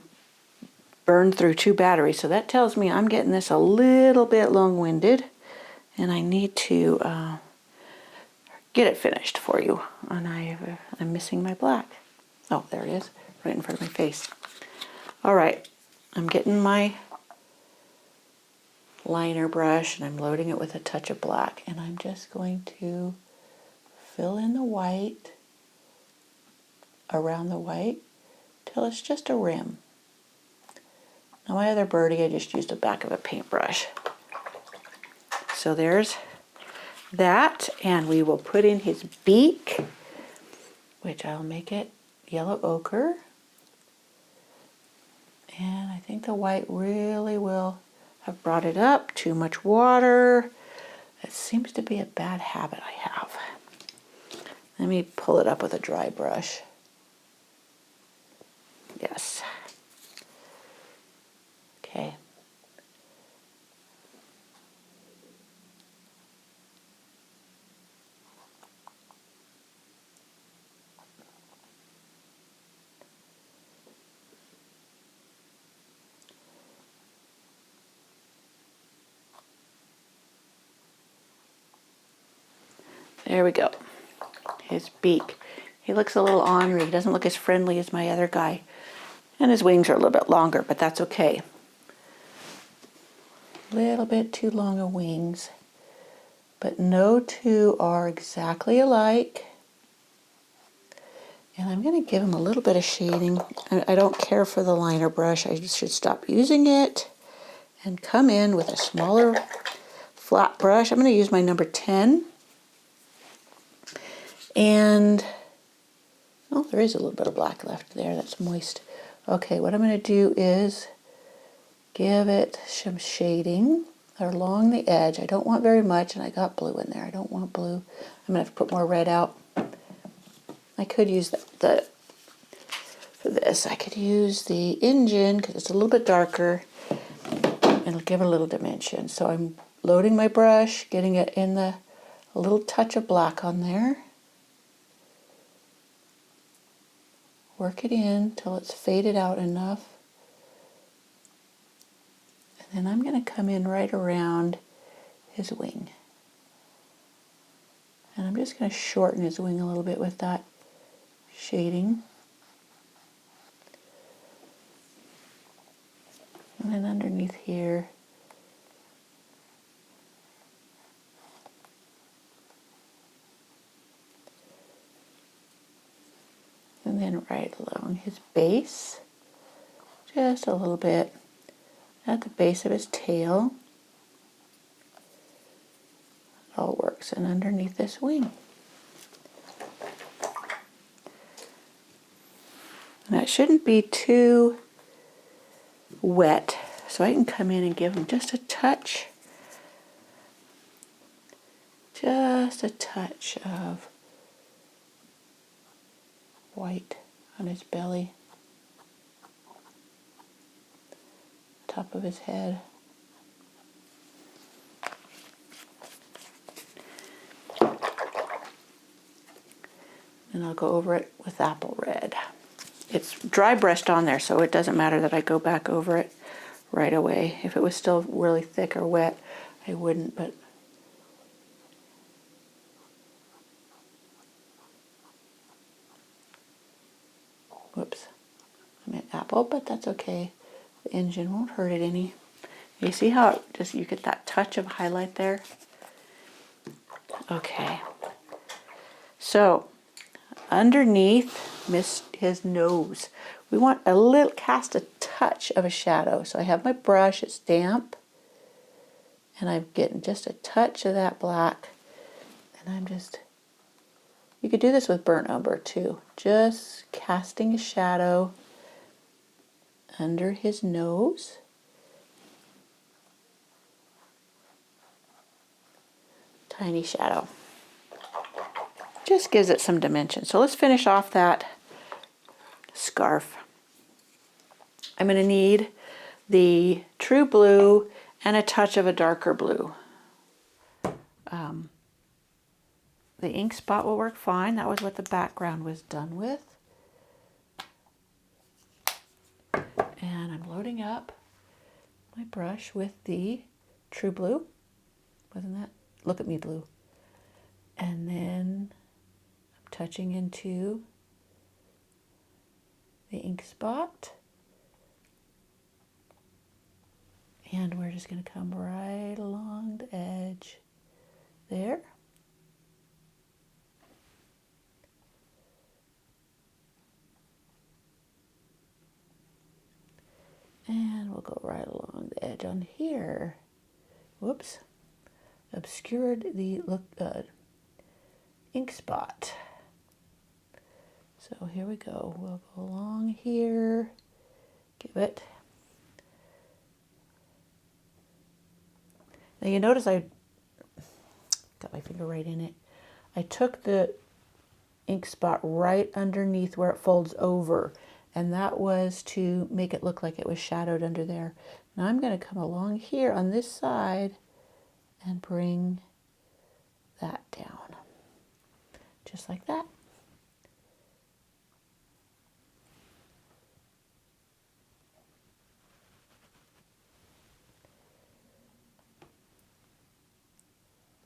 burned through 2 batteries, so that tells me I'm getting this a little bit long-winded, and I need to get it finished for you. And I'm missing my black. Oh, there it is, right in front of my face. All right, I'm getting my liner brush and I'm loading it with a touch of black, and I'm just going to fill in the white around the white till it's just a rim. Now my other birdie, I just used the back of a paintbrush. So there's that, and we will put in his beak, which I'll make it yellow ochre. And I think the white really will have brought it up. Too much water. That seems to be a bad habit I have. Let me pull it up with a dry brush. Yes. Okay. There we go. his beak. He looks a little ornery. He doesn't look as friendly as my other guy. And his wings are a little bit longer, but that's okay. A little bit too long of wings. But no two are exactly alike. And I'm going to give him a little bit of shading. I don't care for the liner brush. I should stop using it and come in with a smaller flat brush. I'm going to use my number 10. And, oh, there is a little bit of black left there. That's moist. Okay, what I'm going to do is give it some shading along the edge. I don't want very much, and I got blue in there. I don't want blue. I'm going to have to put more red out. I could use for this, I could use the engine because it's a little bit darker and it'll give it a little dimension. So I'm loading my brush, getting it in a little touch of black on there. Work it in till it's faded out enough. And then I'm going to come in right around his wing. And I'm just going to shorten his wing a little bit with that shading. And then underneath here, and then right along his base, just a little bit at the base of his tail. It all works, and underneath this wing. Now it shouldn't be too wet, so I can come in and give him just a touch of white on his belly, top of his head. And I'll go over it with apple red. It's dry brushed on there, so it doesn't matter that I go back over it right away. If it was still really thick or wet, I wouldn't, but whoops, I meant apple, but that's okay. The engine won't hurt it any. You see how you get that touch of highlight there? Okay. So underneath his nose, we want cast a touch of a shadow. So I have my brush, it's damp, and I'm getting just a touch of that black. And you could do this with burnt umber too. Just casting a shadow under his nose. Tiny shadow. Just gives it some dimension. So let's finish off that scarf. I'm going to need the true blue and a touch of a darker blue. The ink spot will work fine. That was what the background was done with. And I'm loading up my brush with the true blue. Wasn't that? Look at me, blue. And then I'm touching into the ink spot. And we're just going to come right along the edge there. And we'll go right along the edge on here. Whoops. Obscured the ink spot. So here we go. We'll go along here. Give it. Now you notice I got my finger right in it. I took the ink spot right underneath where it folds over. And that was to make it look like it was shadowed under there. Now I'm going to come along here on this side and bring that down. Just like that.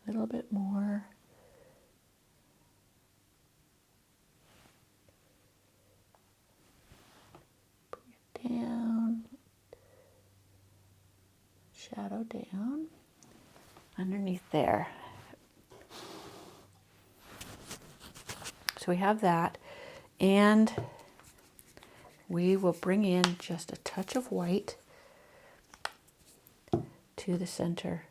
A little bit more. shadow down underneath there. So we have that, and we will bring in just a touch of white to the center.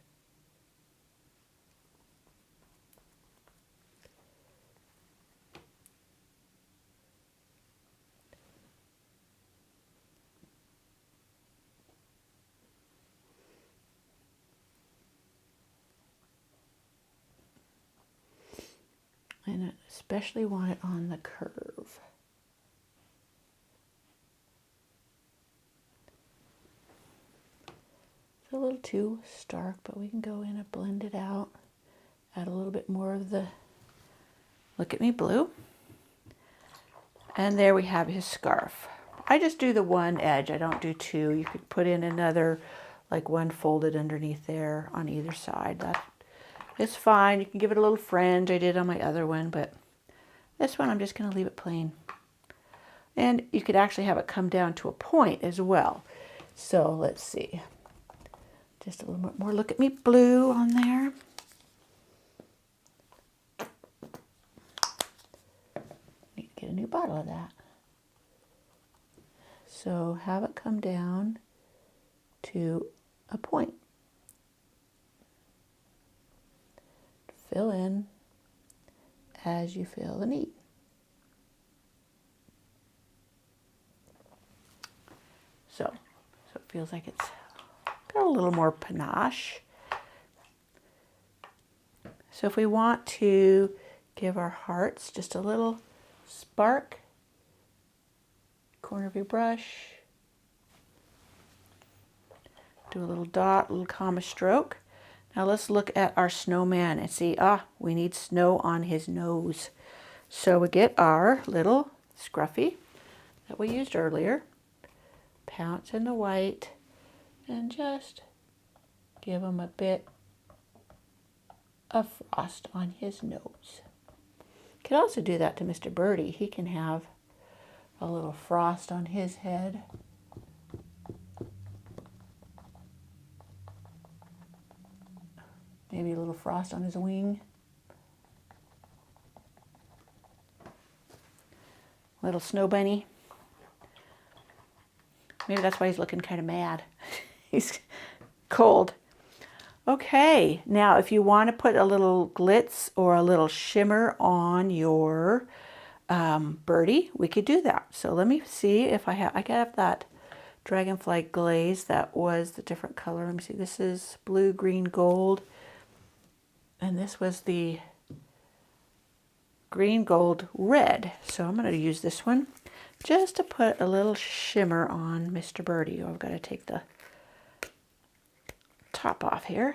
And I especially want it on the curve. It's a little too stark, but we can go in and blend it out. Add a little bit more of the Look at Me blue. And there we have his scarf. I just do the one edge. I don't do two. You could put in another, like one folded underneath there on either side. That is fine. You can give it a little fringe. I did on my other one, but this one I'm just going to leave it plain. And you could actually have it come down to a point as well. So let's see. Just a little bit more Look at Me blue on there. Need to get a new bottle of that. So have it come down to a point. Fill in as you feel the need. So it feels like it's got a little more panache. So if we want to give our hearts just a little spark, corner of your brush, do a little dot, a little comma stroke. Now let's look at our snowman and see, we need snow on his nose. So we get our little scruffy that we used earlier, pounce in the white, and just give him a bit of frost on his nose. Could also do that to Mr. Birdie. He can have a little frost on his head. Maybe a little frost on his wing. Little snow bunny. Maybe that's why he's looking kind of mad. He's cold. Okay, now if you want to put a little glitz or a little shimmer on your birdie, we could do that. So let me see if I have that dragonfly glaze that was the different color. Let me see, this is blue, green, gold. And this was the green, gold, red. So I'm going to use this one just to put a little shimmer on Mr. Birdie. Oh, I've got to take the top off here.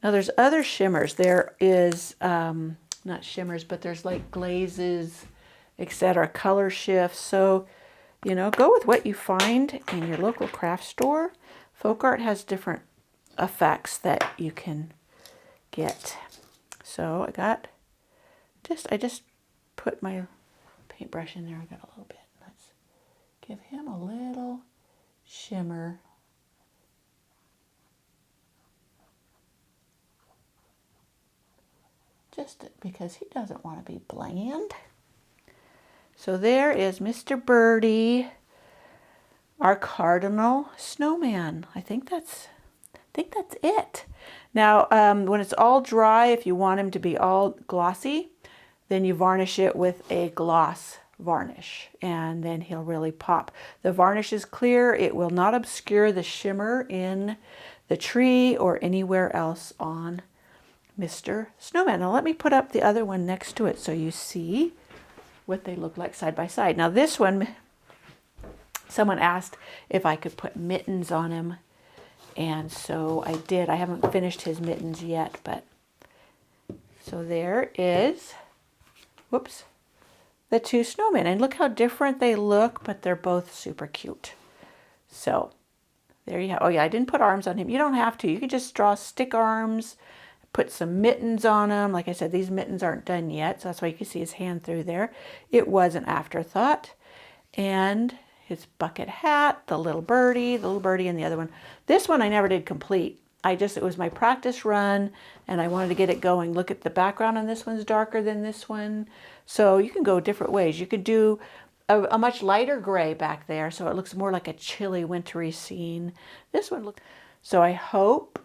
Now there's other shimmers. There is, not shimmers, but there's like glazes, etc., color shifts. So, go with what you find in your local craft store. Folk art has different effects that you can get. So I just put my paintbrush in there. I got a little bit. Let's give him a little shimmer. Just because he doesn't want to be bland. So there is Mr. Birdie, our Cardinal snowman. I think that's it. Now, when it's all dry, if you want him to be all glossy, then you varnish it with a gloss varnish, and then he'll really pop. The varnish is clear. It will not obscure the shimmer in the tree or anywhere else on Mr. Snowman. Now let me put up the other one next to it so you see what they look like side by side. Now this one, someone asked if I could put mittens on him, and so I did. I haven't finished his mittens yet, but so there is, whoops, the two snowmen. And look how different they look, but they're both super cute. So there you have. Oh yeah, I didn't put arms on him. You don't have to. You can just draw stick arms, put some mittens on him. Like I said, these mittens aren't done yet, so that's why you can see his hand through there. It was an afterthought. And his bucket hat, the little birdie, and the other one. This one I never did complete. It was my practice run and I wanted to get it going. Look at the background on this one's darker than this one. So you can go different ways. You could do a much lighter gray back there so it looks more like a chilly, wintry scene. This one looks... So I hope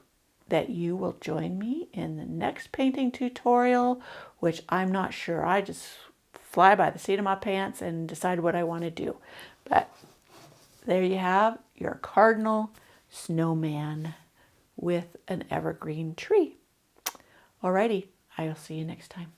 that you will join me in the next painting tutorial, which I'm not sure. I just fly by the seat of my pants and decide what I want to do. But there you have your cardinal snowman with an evergreen tree. Alrighty, I'll see you next time.